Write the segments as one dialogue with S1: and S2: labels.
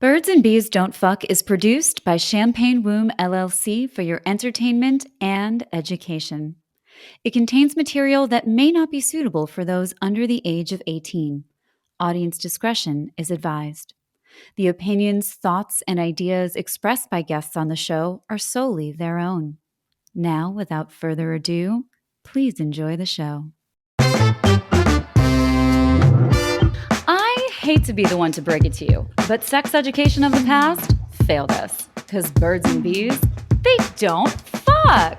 S1: Birds and Bees Don't Fuck is produced by Champagne Womb LLC for your entertainment and education. It contains material that may not be suitable for those under the age of 18. Audience discretion is advised. The opinions, thoughts, and ideas expressed by guests on the show are solely their own. Now, without further ado, please enjoy the show. I hate to be the one to break it to you, but sex education of the past failed us. Because birds and bees, they don't fuck.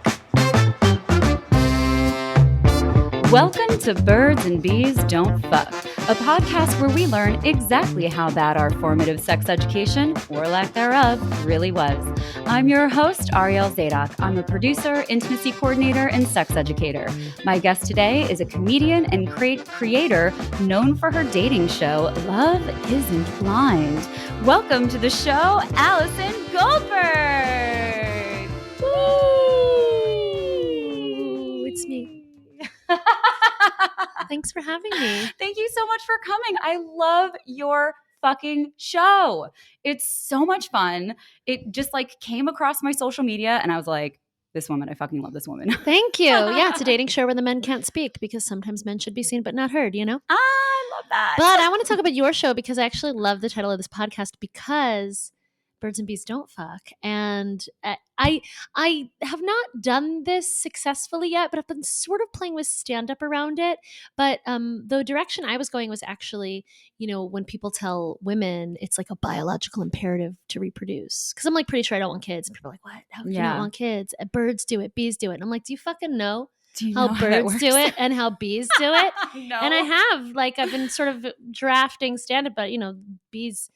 S1: Welcome to Birds and Bees Don't Fuck, a podcast where we learn exactly how bad our formative sex education, or lack thereof, really was. I'm your host, Ariel Zadok. I'm a producer, intimacy coordinator, and sex educator. My guest today is a comedian and creator known for her dating show, Love Isn't Blind. Welcome to the show, Allison Goldberg.
S2: Woo! It's me. Thanks for having me.
S1: Thank you so much for coming. I love your fucking show. It's so much fun. It just came across my social media and I was like, this woman, I fucking love this woman.
S2: Thank you. Yeah, it's a dating show where the men can't speak because sometimes men should be seen but not heard, you know?
S1: I love that.
S2: But I want to talk about your show because I actually love the title of this podcast because Birds and Bees Don't Fuck. And I have not done this successfully yet, but I've been sort of playing with stand-up around it. But the direction I was going was actually, when people tell women it's like a biological imperative to reproduce. Because I'm pretty sure I don't want kids. And people are like, what? How can you not want kids? Birds do it. Bees do it. And I'm like, do you fucking know? How birds do it and how bees do it?
S1: No.
S2: And I have, I've been sort of drafting stand-up, but, bees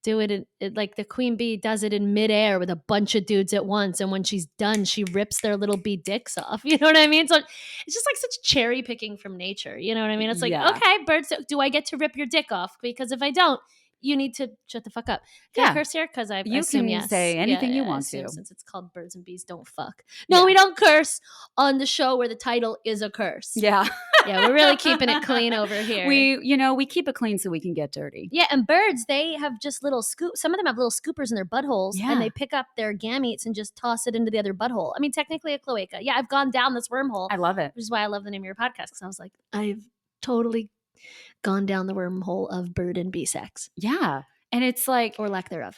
S2: do it, like the queen bee does it in midair with a bunch of dudes at once. And when she's done, she rips their little bee dicks off. You know what I mean? So it's just such cherry picking from nature. You know what I mean? It's okay, birds, do I get to rip your dick off? Because if I don't, you need to shut the fuck up. Can I curse here? Because I assume
S1: can say anything you want to.
S2: Since it's called Birds and Bees Don't Fuck. No, we don't curse on the show where the title is a curse.
S1: Yeah.
S2: Yeah, we're really keeping it clean over here.
S1: We keep it clean so we can get dirty.
S2: Yeah, and birds, they have just little some of them have little scoopers in their buttholes, and they pick up their gametes and just toss it into the other butthole. I mean, technically a cloaca. Yeah, I've gone down this wormhole.
S1: I love it.
S2: Which is why I love the name of your podcast, because I was like, I've totally gone down the wormhole of bird and bee sex.
S1: Yeah. And it's
S2: or lack thereof.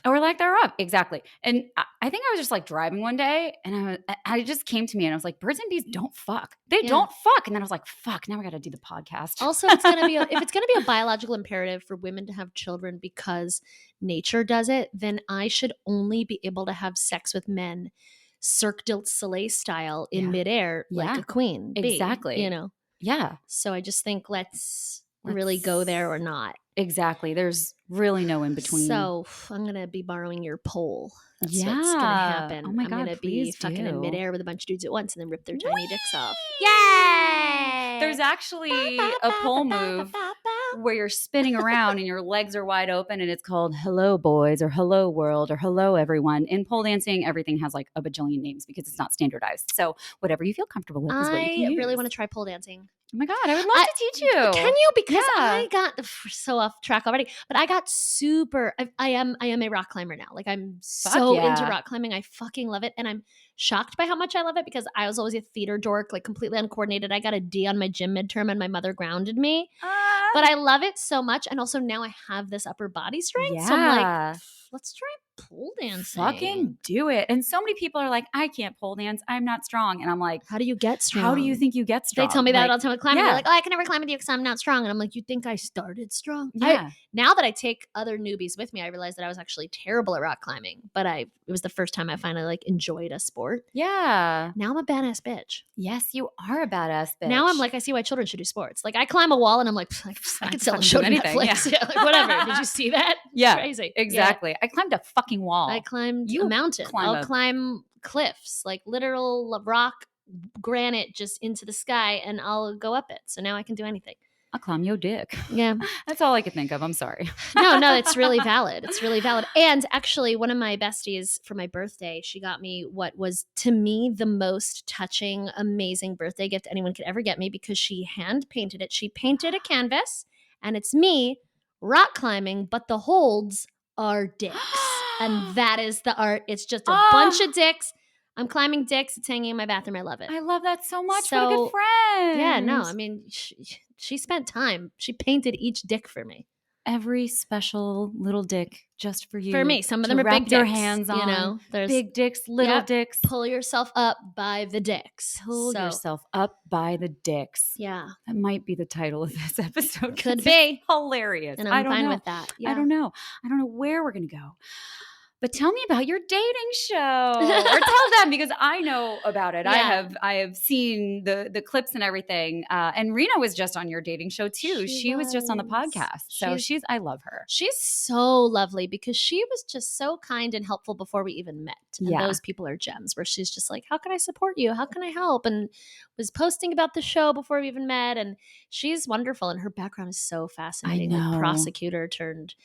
S1: Exactly. And I think I was just driving one day and I just came to me and I was like, birds and bees don't fuck. They don't fuck. And then I was like, fuck, now I got to do the podcast.
S2: Also, it's going to be, if it's going to be a biological imperative for women to have children because nature does it, then I should only be able to have sex with men Cirque du Soleil style in midair like a queen bee.
S1: Exactly. Yeah.
S2: So I just think let's really go there or not.
S1: Exactly. There's really no in between.
S2: So I'm going to be borrowing your pole. That's what's going to happen.
S1: Oh my
S2: God, I'm going to be fucking in midair with a bunch of dudes at once and then rip their tiny dicks off.
S1: Yay! There's actually a pole move where you're spinning around and your legs are wide open and it's called Hello Boys or Hello World or Hello Everyone. In pole dancing, everything has a bajillion names because it's not standardized. So whatever you feel comfortable with is what you can use.
S2: I really want to try pole dancing.
S1: Oh my God, I would love to teach you.
S2: Can you? Because I got we're so off track already, but I got super, I am a rock climber now. I'm so into rock climbing. I fucking love it. And I'm shocked by how much I love it because I was always a theater dork, completely uncoordinated. I got a D on my gym midterm and my mother grounded me. But I love it so much. And also now I have this upper body strength. Yeah. So I'm let's try pole dancing.
S1: Fucking do it. And so many people are like, I can't pole dance. I'm not strong. And I'm like,
S2: how do you get strong?
S1: How do you think you get strong?
S2: They tell me that all the time with climbing. They're like, oh, I can never climb with you because I'm not strong. And I'm like, you think I started strong?
S1: Yeah.
S2: Now that I take other newbies with me, I realized that I was actually terrible at rock climbing. But it was the first time I finally enjoyed a sport.
S1: Yeah.
S2: Now I'm a badass bitch.
S1: Yes, you are a badass bitch.
S2: Now I'm I see why children should do sports. I climb a wall and I'm like, I could sell a show to Netflix. Yeah, whatever. Did you see that?
S1: Yeah.
S2: It's crazy.
S1: Exactly. Yeah. I climbed a fucking wall.
S2: I climbed a mountain. I'll climb cliffs, literal rock, granite just into the sky, and I'll go up it. So now I can do anything.
S1: I'll climb your dick.
S2: Yeah.
S1: That's all I could think of. I'm sorry.
S2: No, it's really valid. It's really valid. And actually, one of my besties for my birthday, she got me what was, to me, the most touching, amazing birthday gift anyone could ever get me because she hand painted it. She painted a canvas, and it's me rock climbing, but the holds are dicks. And that is the art. It's just a bunch of dicks. I'm climbing dicks. It's hanging in my bathroom. I love it.
S1: I love that so much. What a good friend.
S2: Yeah, no, I mean, she spent time. She painted each dick for me.
S1: Every special little dick just for you.
S2: For me. Some of them are
S1: wrap
S2: big
S1: your
S2: dicks.
S1: hands on.
S2: You know, there's
S1: big dicks, little dicks.
S2: Pull yourself up by the dicks.
S1: Pull yourself up by the dicks.
S2: Yeah.
S1: That might be the title of this episode.
S2: Could be.
S1: Hilarious.
S2: And
S1: I
S2: I'm
S1: don't
S2: fine
S1: know.
S2: with that. Yeah.
S1: I don't know. I don't know where we're going to go. But tell me about your dating show, or tell them, because I know about it.
S2: Yeah.
S1: I have seen the clips and everything. And Rena was just on your dating show too. She was just on the podcast. So I love her.
S2: She's so lovely because she was just so kind and helpful before we even met. And those people are gems where she's just like, how can I support you? How can I help? And was posting about the show before we even met. And she's wonderful. And her background is so fascinating.
S1: I know.
S2: Like prosecutor turned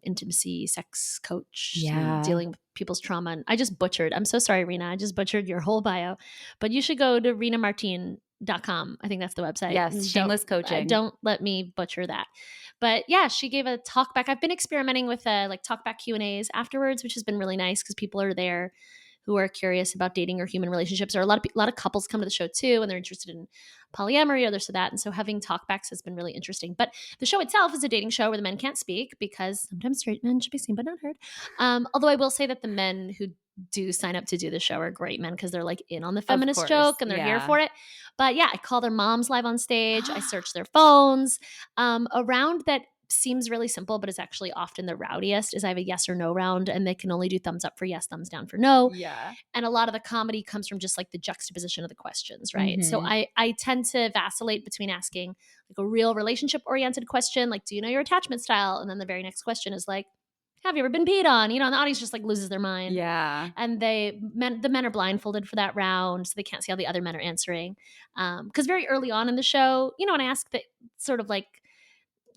S2: intimacy sex coach, dealing with people's trauma. And I just butchered. I'm so sorry, Rena. I just butchered your whole bio. But you should go to renamartin.com. I think that's the website.
S1: Yes, shameless coaching.
S2: Don't let me butcher that. But yeah, she gave a talk back. I've been experimenting with like talk back Q&As afterwards, which has been really nice because people are there who are curious about dating or human relationships. There are a lot of couples come to the show too, and they're interested in polyamory or this or that. And so having talkbacks has been really interesting. But the show itself is a dating show where the men can't speak because sometimes straight men should be seen but not heard. Although I will say that the men who do sign up to do the show are great men because they're like in on the feminist joke and they're here for it. But yeah, I call their moms live on stage. I search their phones. A round that seems really simple, but is actually often the rowdiest is I have a yes or no round, and they can only do thumbs up for yes, thumbs down for no.
S1: Yeah.
S2: And a lot of the comedy comes from just like the juxtaposition of the questions, right? So I tend to vacillate between asking like a real relationship oriented question, like, do you know your attachment style? And then the very next question is like, have you ever been peed on? You know, and the audience just like loses their mind.
S1: Yeah.
S2: And the men are blindfolded for that round, so they can't see how the other men are answering. Because very early on in the show, you know, and I ask that sort of like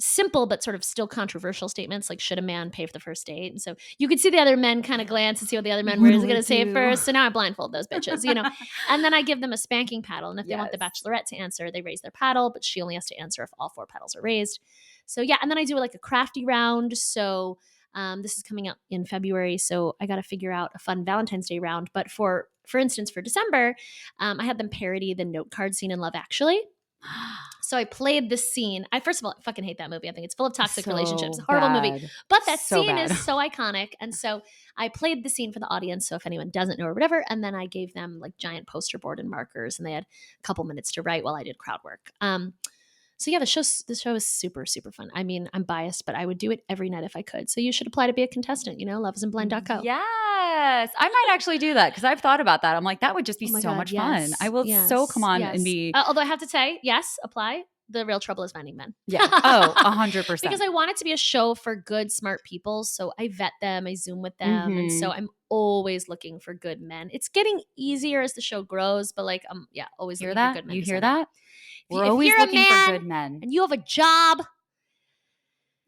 S2: simple but sort of still controversial statements like, should a man pay for the first date? And so you could see the other men kind of glance and see what the other men were going to say first. So now I blindfold those bitches, you know. And then I give them a spanking paddle. And if they want the bachelorette to answer, they raise their paddle, but she only has to answer if all 4 paddles are raised. So yeah, and then I do like a crafty round. So this is coming out in February, so I got to figure out a fun Valentine's Day round. But for instance, for December, I had them parody the note card scene in Love Actually. So I played this scene. First of all, I fucking hate that movie. I think it's full of toxic relationships. Horrible movie. But that scene is so iconic. And so I played the scene for the audience. So if anyone doesn't know or whatever, and then I gave them like giant poster board and markers, and they had a couple minutes to write while I did crowd work. So yeah, the show is super, super fun. I mean, I'm biased, but I would do it every night if I could. So you should apply to be a contestant, you know, loveisnblind.co.
S1: Yes. I might actually do that because I've thought about that. I'm like, that would just be so much fun. I will come on and be.
S2: Although I have to say, yes, apply. The real trouble is finding men.
S1: Yeah. Oh, 100%.
S2: Because I want it to be a show for good, smart people. So I vet them, I Zoom with them. And so I'm always looking for good men. It's getting easier as the show grows, but like, always looking for good men.
S1: You hear that? We're
S2: if
S1: always
S2: you're
S1: looking
S2: a man
S1: for good men.
S2: And you have a job.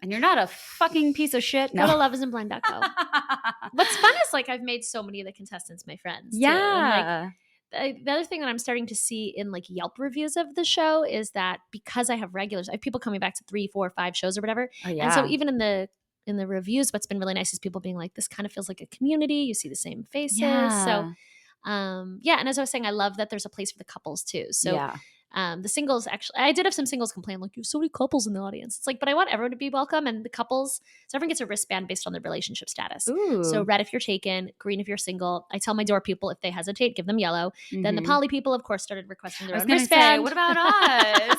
S1: And you're not a fucking piece of shit. No.
S2: Go to loveisnblind.co. What's fun is like I've made so many of the contestants my friends.
S1: Yeah.
S2: Too. And, like, the other thing that I'm starting to see in like Yelp reviews of the show is that because I have regulars, I have people coming back to 3, 4, 5 shows or whatever.
S1: Oh, yeah.
S2: And so even in the reviews, what's been really nice is people being like, this kind of feels like a community. You see the same faces.
S1: Yeah.
S2: So and as I was saying, I love that there's a place for the couples too. So the singles, actually, I did have some singles complain, like, you have so many couples in the audience. It's like, but I want everyone to be welcome. And the couples, so everyone gets a wristband based on their relationship status.
S1: Ooh.
S2: So red if you're taken, green if you're single. I tell my door people if they hesitate, give them yellow. Then the poly people, of course, started requesting their own wristband.
S1: Say, what about us?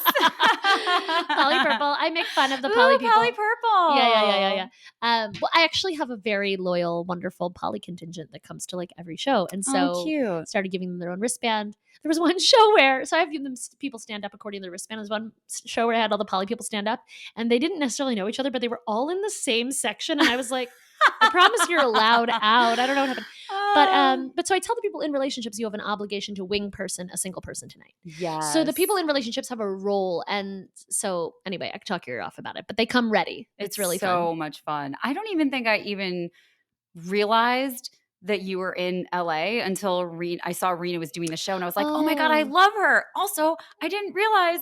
S2: Poly purple. I make fun of the poly people.
S1: Poly purple.
S2: Yeah. Well, I actually have a very loyal, wonderful poly contingent that comes to like every show. And so
S1: cute.
S2: Started giving them their own wristband. There was one show where, so I have them people stand up according to their wristband. There was one show where I had all the poly people stand up, and they didn't necessarily know each other, but they were all in the same section. And I was like, I promise you're allowed out. I don't know what happened. But so I tell the people in relationships, you have an obligation to wing person a single person tonight.
S1: Yes.
S2: So the people in relationships have a role. And so anyway, I could talk your ear off about it, but they come ready. It's really
S1: so much fun. I don't even think I even realized that you were in LA until I saw Rena was doing the show, and I was like, oh my God, I love her. Also, I didn't realize,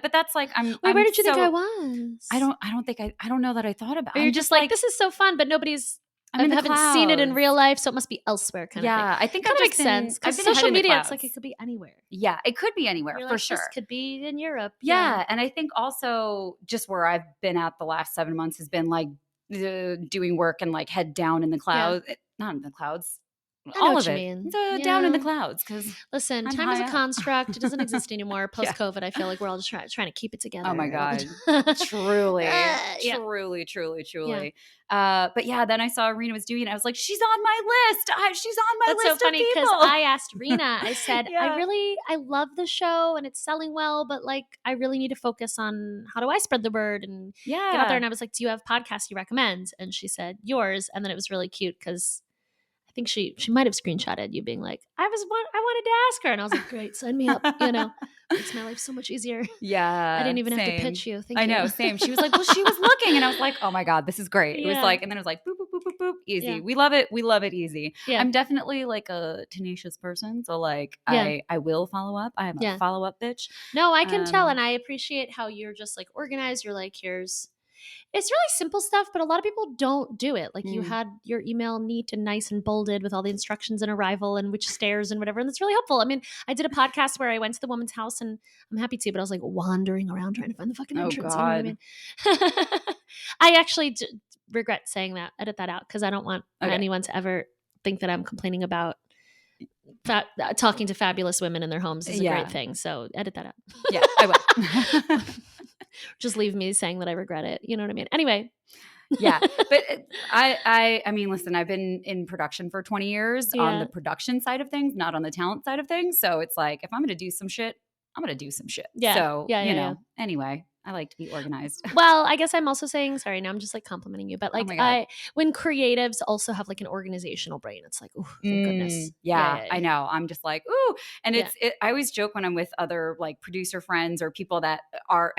S1: but that's like,
S2: Wait, where did you think I was?
S1: I don't know that I thought about it.
S2: Or you're just like, this is so fun, but I haven't seen it in real life, so it must be elsewhere kind of thing.
S1: Yeah, I think
S2: kind of makes sense because social media, it's like it could be anywhere.
S1: Yeah, it could be anywhere for sure.
S2: This could be in Europe.
S1: Yeah, and I think also just where I've been at the last 7 months has been like doing work and like head down in the clouds, not in the clouds. All of it down in the clouds. Because
S2: listen, time is a construct; it doesn't exist anymore. Post COVID, I feel like we're all just trying to keep it together.
S1: Oh my God, truly. But yeah, then I saw Rena was doing it. I was like, she's on my list. She's on my list.
S2: That's so funny
S1: because
S2: I asked Rena. I said, I love the show and it's selling well, but like, I really need to focus on how do I spread the word and get out there. And I was like, do you have podcasts you recommend? And she said yours. And then it was really cute because I think she might have screenshotted you being like, I wanted to ask her. And I was like, great, sign me up. Makes my life so much easier.
S1: Yeah.
S2: I didn't even have to pitch you. Thank you.
S1: I know, same. She was like, well, she was looking. And I was like, oh my God, this is great. It was like, and then it was like, boop, boop, boop, boop, boop, easy. Yeah. We love it. We love it easy. Yeah. I'm definitely like a tenacious person. So like, I will follow up. I am a follow-up bitch.
S2: No, I can tell. And I appreciate how you're just like organized. You're like, it's really simple stuff, but a lot of people don't do it. Like you had your email neat and nice and bolded with all the instructions and arrival and which stairs and whatever. And that's really helpful. I mean, I did a podcast where I went to the woman's house and I'm happy to, but I was like wandering around trying to find the fucking entrance.
S1: Oh God.
S2: You know what I mean? I actually regret saying that. Edit that out because I don't want anyone to ever think that I'm complaining about talking to fabulous women in their homes is a great thing. So edit that out.
S1: Yeah, I will.
S2: Just leave me saying that I regret it. You know what I mean? Anyway.
S1: Yeah. But I mean, listen, I've been in production for 20 years on the production side of things, not on the talent side of things. So it's like, if I'm going to do some shit, I'm going to do some shit.
S2: Yeah.
S1: So, you know, anyway. I like to be organized.
S2: Well, I guess I'm also saying, sorry, now I'm just like complimenting you, but like when creatives also have like an organizational brain, it's like, oh, thank goodness.
S1: Yeah, I know. I'm just like, ooh. And I always joke when I'm with other like producer friends or people that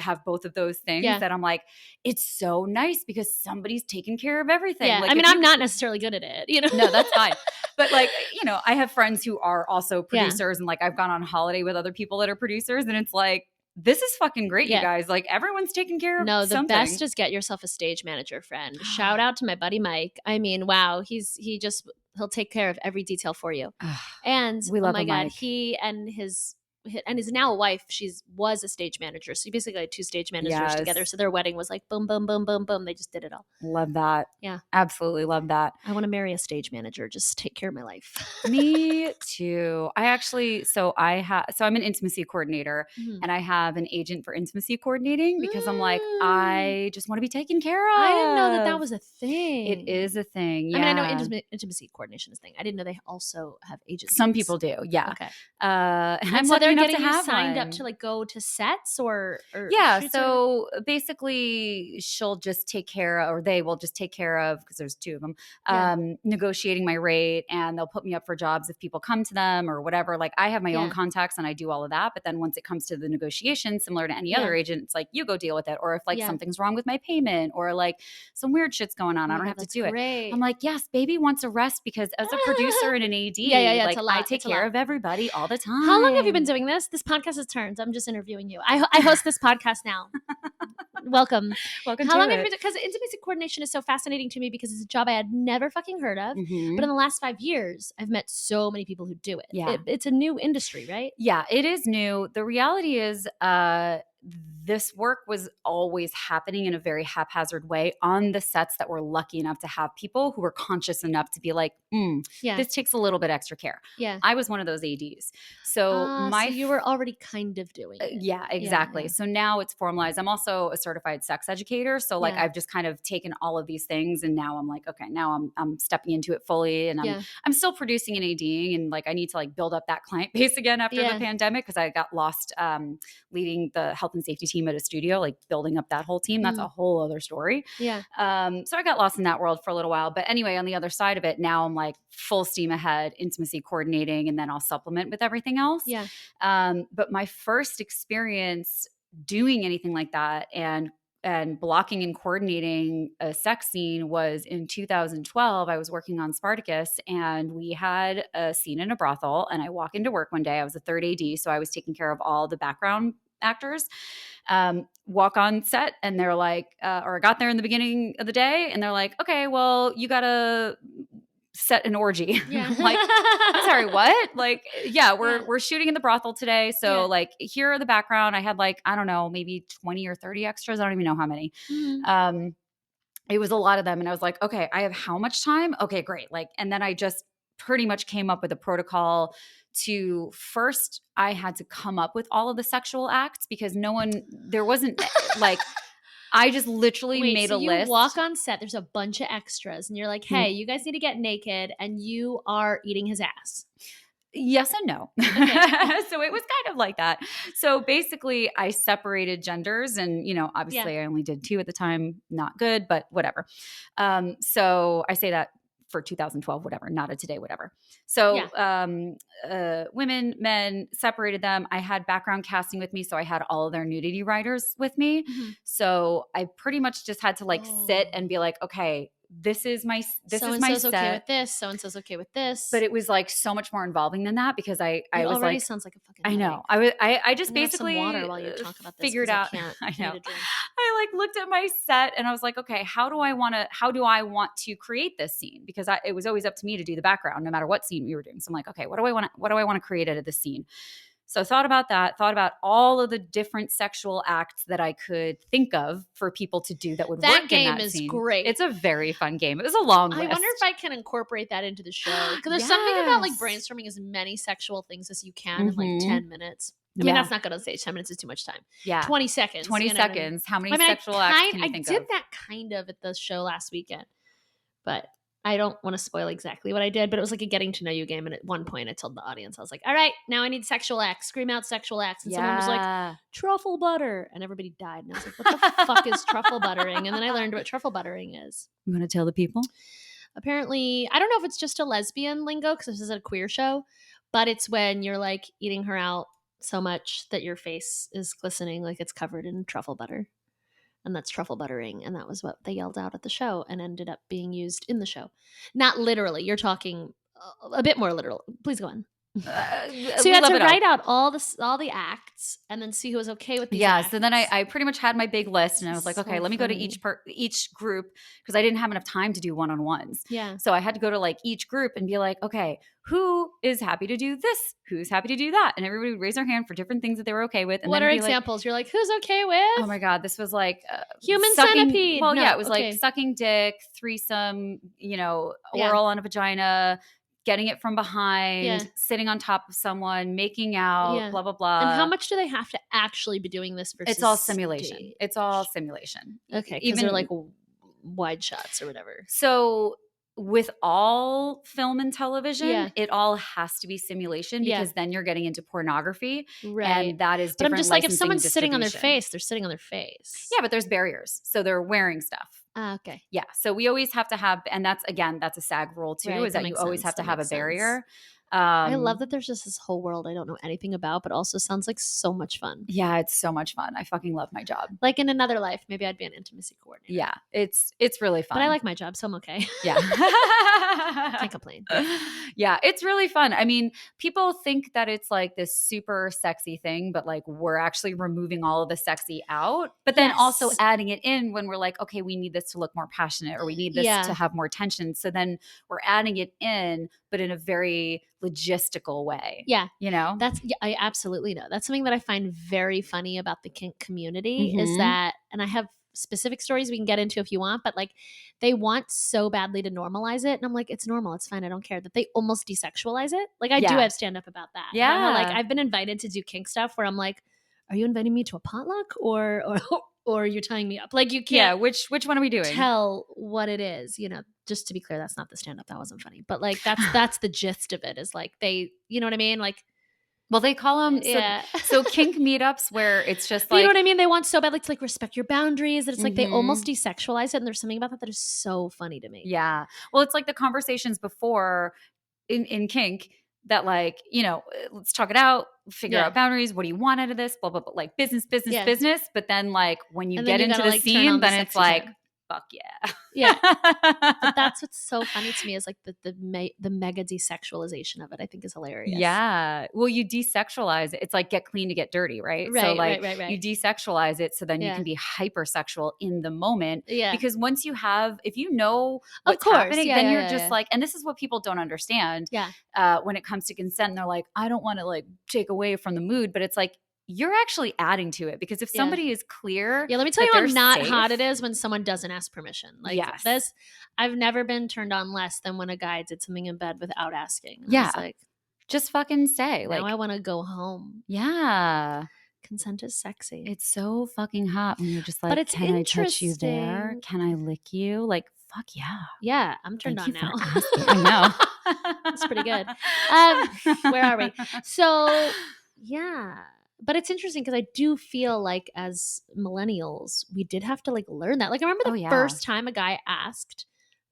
S1: have both of those things that I'm like, it's so nice because somebody's taking care of everything.
S2: Yeah.
S1: Like,
S2: I mean, I'm not necessarily good at it, you know?
S1: No, that's fine. But like, you know, I have friends who are also producers and like I've gone on holiday with other people that are producers and it's like, this is fucking great, you guys. Like everyone's taking care of something.
S2: No, the best is get yourself a stage manager friend. Shout out to my buddy Mike. I mean, wow, he'll take care of every detail for you. And
S1: we love
S2: oh my God,
S1: Mike.
S2: He and his now a wife, was a stage manager. So he basically had two stage managers together. So their wedding was like boom, boom, boom, boom, boom. They just did it all.
S1: Love that.
S2: Yeah.
S1: Absolutely love that.
S2: I want to marry a stage manager. Just take care of my life.
S1: Me too. I'm an intimacy coordinator and I have an agent for intimacy coordinating because I'm like, I just want to be taken care of.
S2: I didn't know that was a thing.
S1: It is a thing. Yeah.
S2: I mean, I know intimacy coordination is a thing. I didn't know they also have agents.
S1: Some people do. Yeah.
S2: Okay.
S1: And I'm
S2: so they're
S1: enough
S2: getting
S1: to have
S2: signed
S1: one.
S2: up to like go to sets or
S1: so basically she'll just take care of, or they will just take care of, because there's two of them, negotiating my rate, and they'll put me up for jobs if people come to them or whatever. Like I have my own contacts and I do all of that, but then once it comes to the negotiation, similar to any other agent, it's like you go deal with it. Or if like something's wrong with my payment or like some weird shit's going on, I don't have to do it. I'm like, yes, baby wants a rest, because as a producer and an AD, like I take care of everybody all the time.
S2: How long have you been doing this? This podcast is turns. I'm just interviewing you. I host this podcast now. Welcome.
S1: How
S2: long have you been? Because intimacy coordination is so fascinating to me because it's a job I had never fucking heard of. Mm-hmm. But in the last 5 years, I've met so many people who do it.
S1: Yeah.
S2: It's a new industry, right?
S1: Yeah, it is new. The reality is this work was always happening in a very haphazard way on the sets that were lucky enough to have people who were conscious enough to be like, this takes a little bit extra care. Yeah. I was one of those ADs. So
S2: so you were already kind of doing it.
S1: Yeah, exactly. Yeah. So now it's formalized. I'm also a certified sex educator. So like I've just kind of taken all of these things and now I'm like, okay, now I'm stepping into it fully, and I'm still producing and ADing, and like I need to like build up that client base again after the pandemic, because I got lost leading the health and safety team at a studio, like building up that whole team. That's a whole other story. Yeah. So I got lost in that world for a little while. But anyway, on the other side of it, now I'm like full steam ahead, intimacy coordinating, and then I'll supplement with everything else. Yeah. But my first experience doing anything like that and and blocking and coordinating a sex scene was in 2012. I was working on Spartacus, and we had a scene in a brothel. And I walk into work one day. I was a third AD, so I was taking care of all the background actors. Walk on set, and they're like, or I got there in the beginning of the day, and they're like, okay, well, you gotta set an orgy.
S2: Yeah.
S1: I'm like, I'm sorry, what? Like, yeah, we're shooting in the brothel today. So like, here are the background. I had like, I don't know, maybe 20 or 30 extras. I don't even know how many.
S2: Mhm.
S1: It was a lot of them. And I was like, okay, I have how much time? Okay, great. Like, and then I just pretty much came up with a protocol to first, I had to come up with all of the sexual acts because there wasn't like, I just literally
S2: Wait,
S1: made
S2: so
S1: a
S2: you
S1: list.
S2: walk on set, there's a bunch of extras, and you're like, hey, you guys need to get naked, and you are eating his ass.
S1: Yes and no.
S2: Okay.
S1: So it was kind of like that. So basically I separated genders, and, obviously I only did 2 at the time, not good, but whatever. So I say that for 2012, whatever, not a today, whatever. So women, men, separated them. I had background casting with me. So I had all of their nudity writers with me.
S2: Mhm.
S1: So I pretty much just had to like sit and be like, okay, this is my
S2: So-and-so's
S1: set.
S2: okay with this. So-and-so's okay with this.
S1: But it was like so much more involving than that because I
S2: It
S1: was
S2: already
S1: like,
S2: sounds like a fucking
S1: I know.
S2: headache.
S1: I just
S2: I'm gonna have
S1: basically
S2: some water while you talk about this
S1: figured
S2: 'cause
S1: out.
S2: I can't.
S1: I
S2: I need
S1: know.
S2: a drink.
S1: I like looked at my set and I was like, okay, how do I want to create this scene? Because it was always up to me to do the background, no matter what scene we were doing. So I'm like, okay, what do I want to create out of this scene? So I thought about that, thought about all of the different sexual acts that I could think of for people to do that would
S2: That
S1: work
S2: game
S1: in that
S2: is
S1: scene.
S2: great.
S1: It's a very fun game. It was a long list.
S2: I wonder if I can incorporate that into the show. Because there's something about like brainstorming as many sexual things as you can in like 10 minutes. I mean, that's not going to say 10 minutes is too much time.
S1: Yeah.
S2: 20 seconds.
S1: 20 seconds. How many sexual acts can you think of?
S2: I did that kind of at the show last weekend. But I don't want to spoil exactly what I did, but it was like a getting to know you game. And at one point I told the audience, I was like, all right, now I need sexual acts. Scream out sexual acts. And someone was like, truffle butter. And everybody died. And I was like, what the fuck is truffle buttering? And then I learned what truffle buttering is.
S1: I'm going to tell the people.
S2: Apparently, I don't know if it's just a lesbian lingo because this is a queer show, but it's when you're like eating her out so much that your face is glistening like it's covered in truffle butter. And that's truffle buttering. And that was what they yelled out at the show and ended up being used in the show. Not literally. You're talking a bit more literal. Please go on. So you had to write out all the acts and then see who was okay with these acts.
S1: So then I pretty much had my big list and I was like, okay, let me go to each group because I didn't have enough time to do one-on-ones.
S2: Yeah.
S1: So I had to go to like each group and be like, okay, who is happy to do this? Who's happy to do that? And everybody would raise their hand for different things that they were okay with. And
S2: what
S1: then
S2: are examples? You're like, who's okay with?
S1: Oh my God, this was like
S2: human centipede.
S1: Well, it was like sucking dick, threesome, oral on a vagina, getting it from behind, sitting on top of someone, making out, blah, blah, blah.
S2: And how much do they have to actually be doing this versus
S1: It's all simulation. It's all simulation.
S2: Okay, because they're like wide shots or whatever.
S1: So with all film and television, it all has to be simulation because then you're getting into pornography.
S2: Right.
S1: And that is different.
S2: But I'm just like, if someone's sitting on their
S1: distribution.
S2: face, they're sitting on their face.
S1: Yeah, but there's barriers. So they're wearing stuff.
S2: Okay.
S1: Yeah. So we always have to have, and that's a SAG rule too, is that you always have to have a barrier.
S2: I love that there's just this whole world I don't know anything about, but also sounds like so much fun.
S1: Yeah, it's so much fun. I fucking love my job.
S2: Like in another life, maybe I'd be an intimacy coordinator.
S1: Yeah, it's really fun.
S2: But I like my job, so I'm okay.
S1: Yeah.
S2: Can't complain.
S1: Yeah, it's really fun. I mean, people think that it's like this super sexy thing, but like we're actually removing all of the sexy out, but then also adding it in when we're like, okay, we need this to look more passionate or we need this to have more tension. So then we're adding it in, but in a very logistical way.
S2: Yeah.
S1: I
S2: absolutely know. That's something that I find very funny about the kink community is that, and I have specific stories we can get into if you want, but like they want so badly to normalize it. And I'm like, it's normal. It's fine. I don't care that they almost desexualize it. Like I do have stand up about that.
S1: Yeah.
S2: About how, like I've been invited to do kink stuff where I'm like, are you inviting me to a potluck or you're tying me up? Like you can't.
S1: Yeah. Which one are we doing?
S2: Tell what it is, just to be clear, that's not the stand up. That wasn't funny. But like, that's the gist of it is like they, you know what I mean? Like,
S1: well, they call them so kink meetups where it's just like,
S2: you know what I mean? They want so badly to like respect your boundaries that it's like they almost desexualize it. And there's something about that is so funny to me.
S1: Yeah. Well, it's like the conversations before in kink, that like, let's talk it out, figure
S2: Yeah.
S1: out boundaries. What do you want out of this? Blah, blah, blah. Like business.
S2: Yeah.
S1: But then like when you
S2: And then
S1: get
S2: you
S1: into
S2: gotta,
S1: the
S2: like, turn
S1: scene,
S2: on the
S1: then it's
S2: sexy
S1: like,
S2: shit.
S1: fuck yeah.
S2: Yeah. But that's what's so funny to me is like the mega desexualization of it, I think is hilarious.
S1: Yeah. Well, you desexualize it. It's like get clean to get dirty, right? So like
S2: Right.
S1: you desexualize it so then you
S2: Yeah.
S1: can be hypersexual in the moment.
S2: Yeah.
S1: Because once if you know
S2: Of
S1: what's
S2: course.
S1: happening,
S2: Yeah,
S1: then
S2: yeah,
S1: you're
S2: yeah,
S1: just
S2: yeah.
S1: like, and this is what people don't understand
S2: Yeah.
S1: when it comes to consent. And they're like, I don't want to like take away from the mood, but it's like, you're actually adding to it because if
S2: Yeah.
S1: somebody is clear,
S2: Yeah, let me tell
S1: that
S2: you how
S1: they're
S2: not
S1: safe-
S2: hot it is when someone doesn't ask permission. Like
S1: Yes.
S2: this, I've never been turned on less than when a guy did something in bed without asking. And I
S1: Yeah.
S2: was like,
S1: just fucking say.
S2: now
S1: Like,
S2: I want to go home.
S1: yeah.
S2: Consent is sexy.
S1: It's so fucking hot when you're just like,
S2: But it's
S1: can I touch you there?
S2: interesting.
S1: Can I lick you? Like, fuck yeah.
S2: Yeah, I'm turned
S1: Thank
S2: on
S1: you
S2: now.
S1: for asking. I know.
S2: That's pretty good. Where are we? So, yeah. But it's interesting because I do feel like as millennials, we did have to like learn that. Like I remember the
S1: Oh, yeah.
S2: first time a guy asked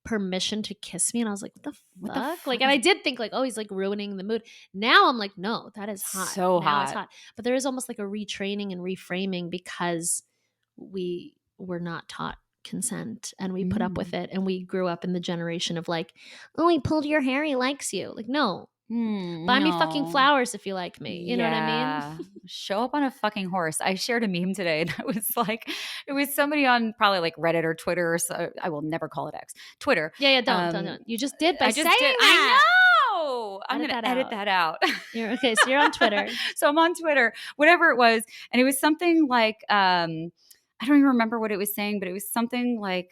S2: permission to kiss me and I was like, what the
S1: What the
S2: fuck?
S1: fuck
S2: Like, and
S1: is-
S2: I did think like, oh, he's like ruining the mood. Now I'm like, no, that is hot.
S1: So
S2: now it's
S1: hot.
S2: hot. But there is almost like a retraining and reframing because we were not taught consent and we put up with it and we grew up in the generation of like, oh, he pulled your hair, he likes you. Like, no. Buy me fucking
S1: no.
S2: flowers if you like me. You know what I mean?
S1: Show up on a fucking horse. I shared a meme today that was like, it was somebody on probably like Reddit or Twitter. Or so, I will never call it X. Twitter.
S2: Yeah, don't. You just did by
S1: I just
S2: saying
S1: did.
S2: that.
S1: I know. I'm
S2: Edit
S1: going
S2: that
S1: to edit
S2: out.
S1: that out.
S2: Okay, so you're on Twitter.
S1: So I'm on Twitter, whatever it was. And it was something like, I don't even remember what it was saying, but it was something like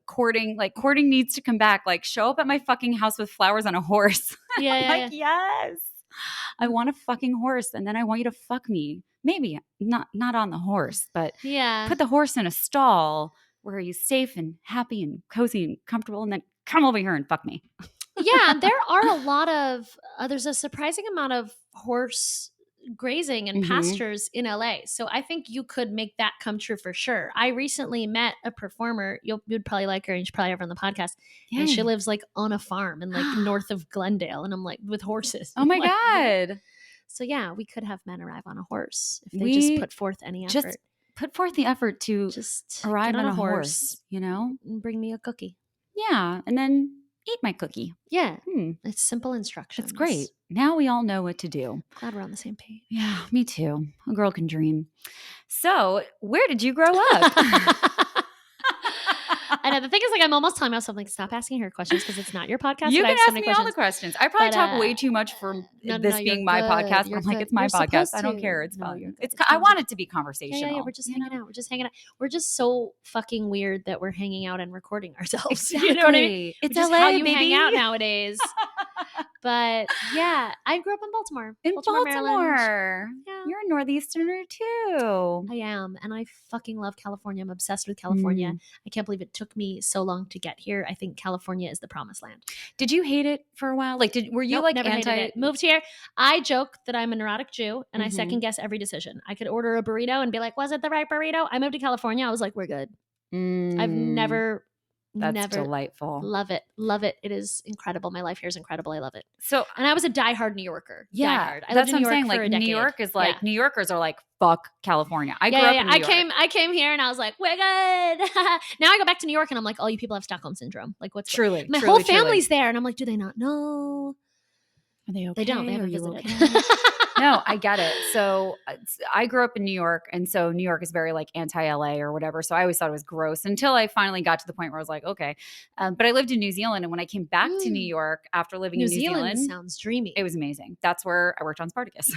S1: courting needs to come back. Like show up at my fucking house with flowers on a horse.
S2: Yeah.
S1: Yes, I want a fucking horse. And then I want you to fuck me. Maybe not on the horse, but
S2: Yeah.
S1: put the horse in a stall where he's safe and happy and cozy and comfortable. And then come over here and fuck me.
S2: Yeah, there are a lot of there's a surprising amount of horse grazing and
S1: Mhm.
S2: pastures in LA. So I think you could make that come true for sure. I recently met a performer. You'd probably like her and you should probably have her on the podcast. And she
S1: Yay.
S2: lives like on a farm in like north of Glendale. And I'm like, with horses.
S1: Oh my
S2: Like, what?
S1: God.
S2: So yeah, we could have men arrive on a horse if they
S1: We
S2: just put forth any effort.
S1: Just put forth the effort to
S2: Just
S1: arrive
S2: get
S1: on
S2: on
S1: a horse, you know?
S2: and bring me a cookie.
S1: Yeah. And then eat my cookie.
S2: Yeah.
S1: Hmm.
S2: It's simple instructions.
S1: It's great. Now we all know what to do.
S2: Glad we're on the same page.
S1: Yeah, me too. A girl can dream. So, where did you grow up?
S2: I know the thing is, like, I'm almost telling myself, like, stop asking her questions because it's not your podcast.
S1: You
S2: but I
S1: can
S2: have so
S1: ask
S2: many
S1: me all the
S2: questions.
S1: questions. I probably
S2: But,
S1: talk way too much for
S2: no,
S1: this
S2: you're
S1: being my
S2: good.
S1: podcast. But
S2: You're
S1: I'm like,
S2: good.
S1: it's my
S2: You're
S1: podcast.
S2: supposed
S1: I don't
S2: to.
S1: care. It's
S2: No,
S1: fun.
S2: you're good.
S1: It's.
S2: It's
S1: I
S2: fine.
S1: want it to be conversational.
S2: Yeah. We're just
S1: you know?
S2: hanging out. We're just hanging out. We're just so fucking weird that we're hanging out and recording ourselves.
S1: Exactly.
S2: You know what I mean?
S1: It's
S2: Which is
S1: LA,
S2: how you
S1: baby.
S2: hang out nowadays. But yeah, I grew up in Baltimore.
S1: In
S2: Maryland.
S1: Baltimore.
S2: Yeah.
S1: You're a Northeasterner too.
S2: I am, and I fucking love California. I'm obsessed with California.
S1: Mm.
S2: I can't believe it took me so long to get here. I think California is the promised land.
S1: Did you hate it for a while? Like, were you
S2: Nope,
S1: like
S2: never
S1: anti?
S2: hated it. Moved here. I joke that I'm a neurotic Jew, and I
S1: Mhm.
S2: second guess every decision. I could order a burrito and be like, "Was it the right burrito?" I moved to California. I was like, "We're good." I've never
S1: That's delightful.
S2: love it. It is incredible. My life here is incredible. I love it.
S1: So
S2: And I was a diehard New Yorker.
S1: yeah,
S2: Diehard. I
S1: that's
S2: lived in
S1: what I'm
S2: New York
S1: saying.
S2: for a
S1: Like
S2: decade.
S1: New York is like
S2: Yeah.
S1: New Yorkers are like fuck California. I grew
S2: Yeah.
S1: up in New York.
S2: I came here and I was like, we're good. Now I go back to New York and I'm like, all you people have Stockholm syndrome. Like, what's
S1: Truly,
S2: my
S1: truly,
S2: whole
S1: truly.
S2: family's there, and I'm like, do they not know?
S1: Are they okay?
S2: They don't. They
S1: Are
S2: haven't
S1: you
S2: visited.
S1: okay? No, I get it. So I grew up in New York, and so New York is very like anti-LA or whatever. So I always thought it was gross until I finally got to the point where I was like, okay. But I lived in New Zealand, and when I came back to New York after living in New Zealand,
S2: sounds dreamy.
S1: it was amazing. That's where I worked on Spartacus.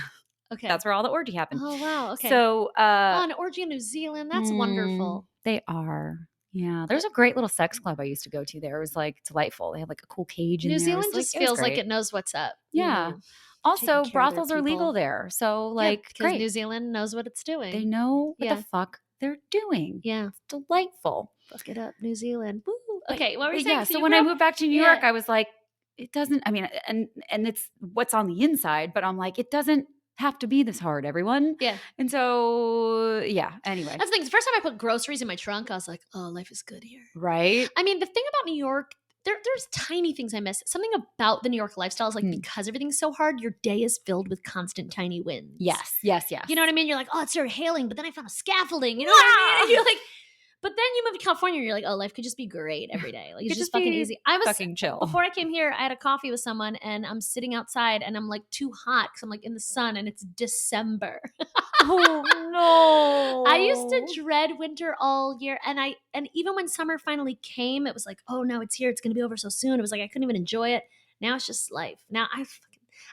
S2: Okay.
S1: That's where all the orgy happened.
S2: Oh wow. Okay.
S1: So
S2: an orgy in New Zealand. That's wonderful.
S1: They are. Yeah, there's a great little sex club I used to go to there. It was like delightful. They had like a cool cage in
S2: New
S1: there.
S2: Zealand
S1: It was,
S2: just
S1: it was
S2: feels like
S1: great.
S2: it knows what's up.
S1: Yeah.
S2: taking
S1: Also,
S2: care of their
S1: brothels are
S2: people.
S1: legal there. So like
S2: because
S1: great.
S2: New Zealand knows what it's doing.
S1: They know what
S2: Yeah.
S1: the fuck they're doing.
S2: Yeah.
S1: It's delightful.
S2: Fuck it up, New Zealand. Woo.
S1: But-
S2: Okay, what were you
S1: but
S2: saying?
S1: yeah, so when I moved back to New
S2: Yeah.
S1: York, I was like, it doesn't, I mean, and it's what's on the inside, but I'm like, it doesn't have to be this hard, everyone.
S2: Yeah.
S1: And so, yeah, anyway.
S2: That's the thing. The first time I put groceries in my trunk, I was like, oh, life is good here.
S1: Right?
S2: I mean, the thing about New York there's tiny things I miss. Something about the New York lifestyle is like, because everything's so hard, your day is filled with constant tiny wins.
S1: Yes.
S2: You know what I mean? You're like, oh, it started hailing, but then I found a scaffolding. You know what I mean? And you're like, but then you move to California and you're like, oh, life could just be great every day. Like, it's just fucking easy. I was
S1: fucking chill.
S2: Before I came here, I had a coffee with someone and I'm sitting outside and I'm like too hot because I'm like in the sun and it's December.
S1: Oh no.
S2: I used to dread winter all year. And even when summer finally came, it was like, oh, now it's here. It's going to be over so soon. It was like, I couldn't even enjoy it. Now it's just life. Now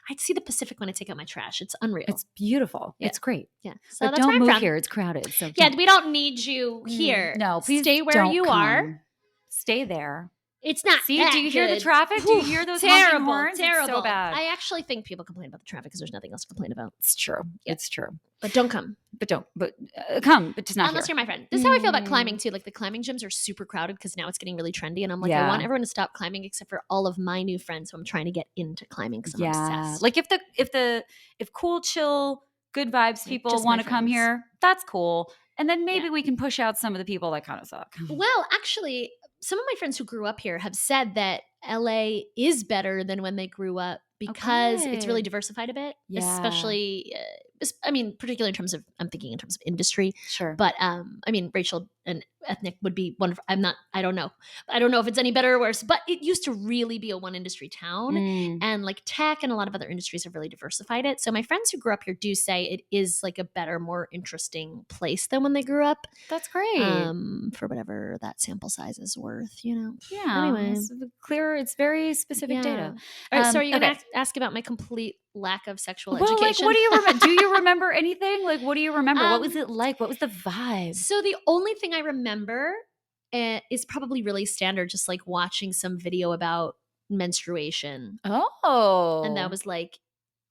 S2: I'd see the Pacific when I take out my trash. It's unreal.
S1: It's beautiful. Yeah. It's great.
S2: Yeah. So
S1: but
S2: that's
S1: don't
S2: where I'm
S1: move
S2: from.
S1: here. It's crowded. So
S2: yeah, we don't need you here.
S1: No, please
S2: stay where you are.
S1: Stay there.
S2: It's not.
S1: See,
S2: that
S1: do you hear
S2: good.
S1: the traffic? Do you hear those honking horns?
S2: Terrible.
S1: It's so bad.
S2: I actually think people complain about the traffic because there's nothing else to complain about.
S1: It's true.
S2: Yeah.
S1: It's true.
S2: But don't come.
S1: Come, but just not
S2: unless
S1: here.
S2: You're my friend. This is how I feel about climbing too. Like the climbing gyms are super crowded because now it's getting really trendy, and I'm like, I want everyone to stop climbing except for all of my new friends who I'm trying to get into climbing because I'm obsessed.
S1: Like if cool, chill, good vibes people want to come here, that's cool. And then maybe we can push out some of the people that kind of suck.
S2: Well, actually, some of my friends who grew up here have said that LA is better than when they grew up because it's really diversified a bit, especially, particularly in terms of, I'm thinking in terms of industry.
S1: Sure.
S2: But, racial and ethnic would be wonderful. I don't know. I don't know if it's any better or worse, but it used to really be a one industry town and like tech and a lot of other industries have really diversified it. So my friends who grew up here do say it is like a better, more interesting place than when they grew up.
S1: That's great.
S2: For whatever that sample size is worth, you know?
S1: Yeah.
S2: Anyway.
S1: It's clear. It's very specific data.
S2: All right. So are you going to ask about my complete lack of sexual education?
S1: Like, what do you remember? Do you remember anything? Like, what do you remember? What was it like? What was the vibe?
S2: So the only thing I remember is probably really standard, just like watching some video about menstruation.
S1: Oh.
S2: And that was like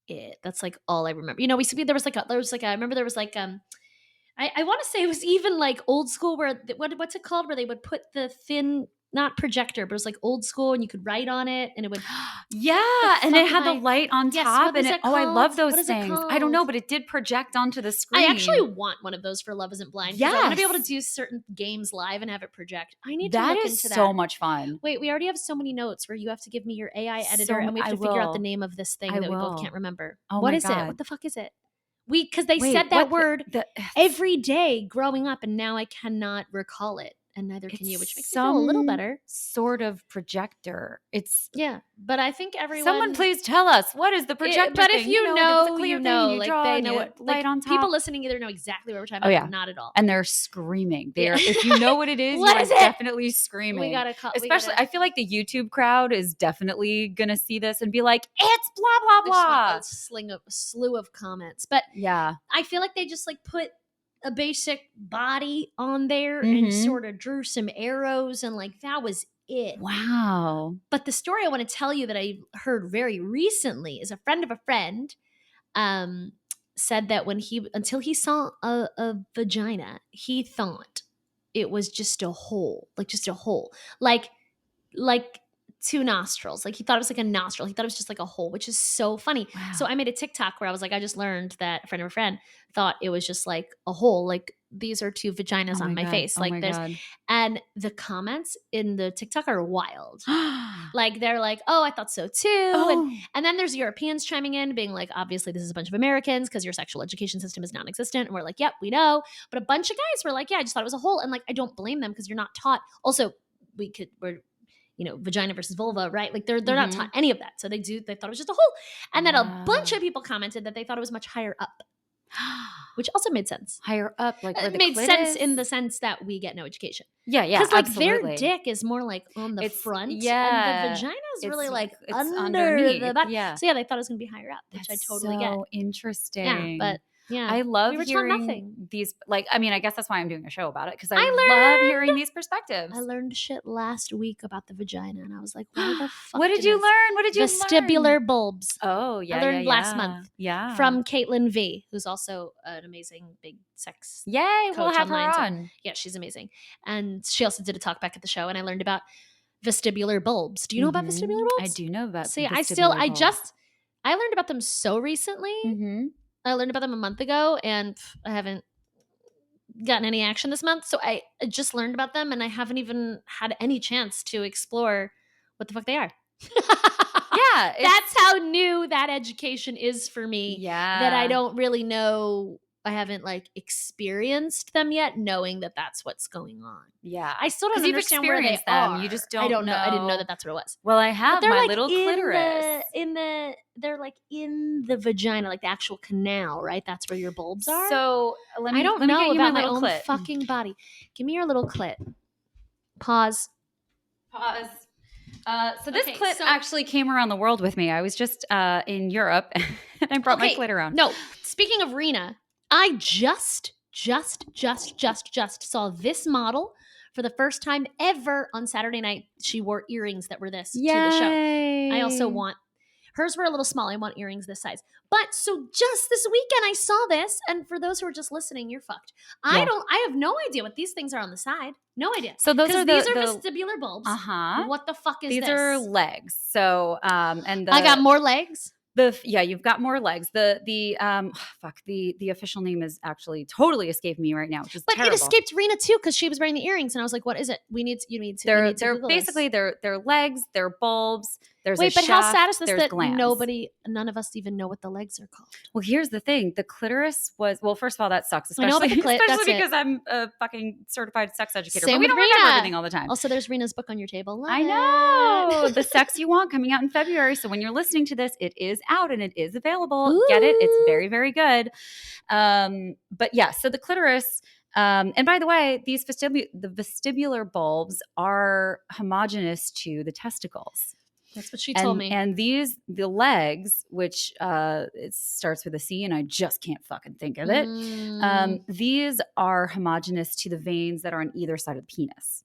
S2: it. That's like all I remember. You know, I remember there was like, I want to say it was even like old school where, what's it called? Where they would put the thin, not projector, but it was like old school and you could write on it and it would.
S1: And it had the light on top. I love those things. I don't know, but it did project onto the screen.
S2: I actually want one of those for Love Isn't Blind. Yes. I want to be able to do certain games live and have it project. I need to look into that. That is
S1: so much fun.
S2: Wait, we already have so many notes where you have to give me your AI editor and we have to figure out the name of this thing that we both can't remember. What is it? What the fuck is it? Because they said that word every day growing up and now I cannot recall it. And neither can you, which makes me feel a little better.
S1: Sort of projector.
S2: But I think everyone.
S1: Someone please tell us, what is the projector?
S2: But
S1: thing?
S2: if you know, you know, like they know
S1: what
S2: light on top. People listening either know exactly what we're talking about, or not at all.
S1: And they're screaming. If you know what it is, you're definitely screaming.
S2: We gotta call.
S1: Especially, I feel like the YouTube crowd is definitely gonna see this and be like, "It's blah blah blah."
S2: A slew of comments, but I feel like they just like put a basic body on there and sort of drew some arrows and like that was it.
S1: Wow.
S2: But the story I want to tell you that I heard very recently is a friend of a friend said that until he saw a vagina, he thought it was just a hole, like two nostrils. Like he thought it was like a nostril. He thought it was just like a hole, which is so funny. Wow. So I made a TikTok where I was like, I just learned that a friend of a friend thought it was just like a hole. Like these are two vaginas on my face. Like and the comments in the TikTok are wild. Like they're like, oh, I thought so too. And then there's Europeans chiming in being like, obviously this is a bunch of Americans because your sexual education system is non-existent. And we're like, yep, we know. But a bunch of guys were like, yeah, I just thought it was a hole. And like, I don't blame them because you're not taught. Also, we're vagina versus vulva, right? Like they're not taught any of that. So they thought it was just a hole. And then a bunch of people commented that they thought it was much higher up, which also made sense.
S1: Higher up, like where the
S2: made
S1: clit
S2: sense
S1: is?
S2: in the sense that we get no education.
S1: Yeah,
S2: because like
S1: absolutely.
S2: their dick is more like on the front, and the vagina is really like
S1: it's
S2: under the body.
S1: Yeah.
S2: So they thought it was going to be higher up, which I totally get.
S1: Interesting.
S2: Yeah, but. Yeah,
S1: I love hearing these. Like, I mean, I guess that's why I'm doing a show about it because I love hearing these perspectives.
S2: I learned shit last week about the vagina, and I was like, "Why the fuck?"
S1: What did you learn? What did you
S2: Vestibular bulbs.
S1: Oh, yeah,
S2: I learned last month.
S1: Yeah,
S2: from Caitlin V, who's also an amazing big sex.
S1: Yay, we'll have her on.
S2: So, yeah, she's amazing, and she also did a talk back at the show, and I learned about vestibular bulbs. Do you know about vestibular bulbs?
S1: I do know about.
S2: See, I learned about them so recently. I learned about them a month ago and I haven't gotten any action this month. So I just learned about them and I haven't even had any chance to explore what the fuck they are.
S1: Yeah.
S2: That's how new that education is for me.
S1: Yeah.
S2: That I don't really know. I haven't like experienced them yet, knowing that that's what's going on.
S1: Yeah.
S2: I still don't
S1: 'Cause you've
S2: understand where they
S1: experienced them.
S2: are.
S1: You just
S2: I don't
S1: don't
S2: know. I didn't know
S1: know.
S2: that that's what it was.
S1: Well, I
S2: But
S1: have
S2: they're
S1: my
S2: like
S1: little clitoris.
S2: they're like in the vagina, like the actual canal, right? That's where your bulbs are.
S1: So let me
S2: I don't
S1: let me
S2: know
S1: get you
S2: about
S1: my
S2: my
S1: little
S2: own
S1: clit.
S2: fucking body. Give me your little clit. Pause.
S1: Pause. So this
S2: Okay,
S1: clit
S2: so-
S1: actually came around the world with me. I was just in Europe and I brought my clit around.
S2: No, speaking of Rena, I just saw this model for the first time ever on Saturday night. She wore earrings that were this to the show. I also want hers were a little small. I want earrings this size. But so just this weekend I saw this, and for those who are just listening, you're fucked.
S1: Yeah.
S2: I have no idea what these things are on the side. No idea.
S1: So these are
S2: vestibular bulbs.
S1: Uh-huh.
S2: What the fuck is
S1: these
S2: this?
S1: These are legs. So and
S2: I got more legs.
S1: You've got more legs. The official name is actually totally escaped me right now, which is terrible.
S2: It escaped Rena too because she was wearing the earrings, and I was like, "What is it? You need to."
S1: They're basically they're legs. They're bulbs. There's
S2: Wait, but
S1: shaft,
S2: how sad is this that
S1: glands.
S2: none of us even know what the legs are called?
S1: Well, here's the thing: the clitoris was first of all, that sucks, especially,
S2: I know about the clit,
S1: especially because I'm a fucking certified sex educator.
S2: Same
S1: but we
S2: with
S1: don't remember
S2: Rena.
S1: everything all the time.
S2: Also, there's Rena's book on your table.
S1: I know the sex you want coming out in February. So when you're listening to this, it is out and it is available.
S2: Ooh.
S1: Get it? It's very, very good. But yeah, so the clitoris. And by the way, the vestibular bulbs are homogeneous to the testicles.
S2: That's what she told me.
S1: And the legs, which it starts with a C, and I just can't fucking think of it. These are homogeneous to the veins that are on either side of the penis.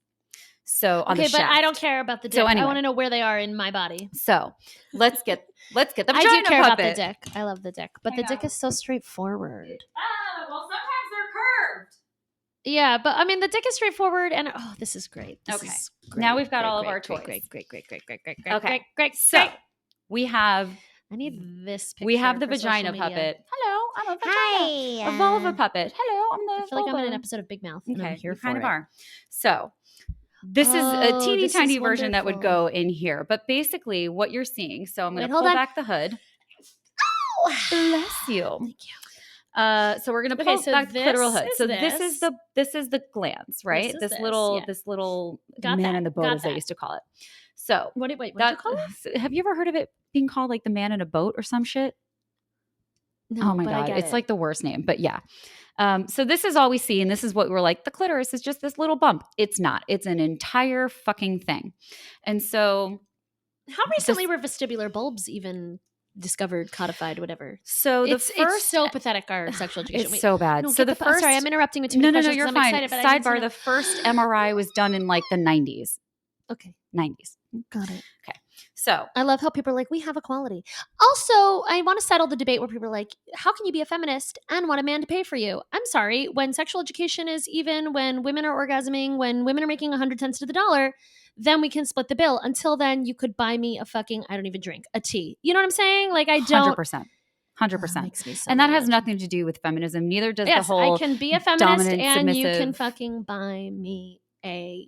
S1: So on the shaft.
S2: But I don't care about the dick.
S1: So anyway,
S2: I want to know where they are in my body.
S1: So let's get the vagina
S2: I do care
S1: puppet.
S2: About the dick. I love the dick, but the dick is so straightforward.
S1: Well, sometimes they're curved.
S2: Yeah, but I mean, the dick is straightforward, and this is great.
S1: Now we've got all of our toys.
S2: Great.
S1: So we have.
S2: I need this picture.
S1: We have the vagina puppet. Hello, I'm a vagina.
S2: Hi,
S1: a vulva puppet. Hello, I'm the.
S2: I feel like I'm in an episode of Big Mouth. And I'm here
S1: you kind of are. So. This is a teeny tiny version that would go in here, but basically what you're seeing. So I'm going to pull back the hood.
S2: Oh,
S1: bless you.
S2: Thank you.
S1: So we're going to pull back the clitoral hood. So this is the glands, right? This little man in the boat, as I used to call it. So
S2: what did you call it?
S1: Have you ever heard of it being called like the man in a boat or some shit?
S2: No,
S1: oh my God. It's like the worst name, but yeah. So this is all we see. And this is what we're like, the clitoris is just this little bump. It's not. It's an entire fucking thing. And so.
S2: How recently were vestibular bulbs even discovered, codified, whatever?
S1: So it's
S2: so pathetic, our sexual education.
S1: It's so bad.
S2: No,
S1: so the first.
S2: Sorry, I'm interrupting with too many questions.
S1: No, you're fine. Sidebar, the first MRI was done in like the 90s.
S2: Okay.
S1: 90s.
S2: Got it.
S1: Okay. So
S2: I love how people are like, we have equality. Also, I want to settle the debate where people are like, how can you be a feminist and want a man to pay for you? I'm sorry. When sexual education is even, when women are orgasming, when women are making 100 cents to the dollar, then we can split the bill. Until then, you could buy me I don't even drink, a tea. You know what I'm saying? Like I don't.
S1: 100%.
S2: Makes me so
S1: and that
S2: mad.
S1: has nothing to do with feminism. Neither does the whole
S2: I can be a feminist and
S1: submissive.
S2: You can fucking buy me a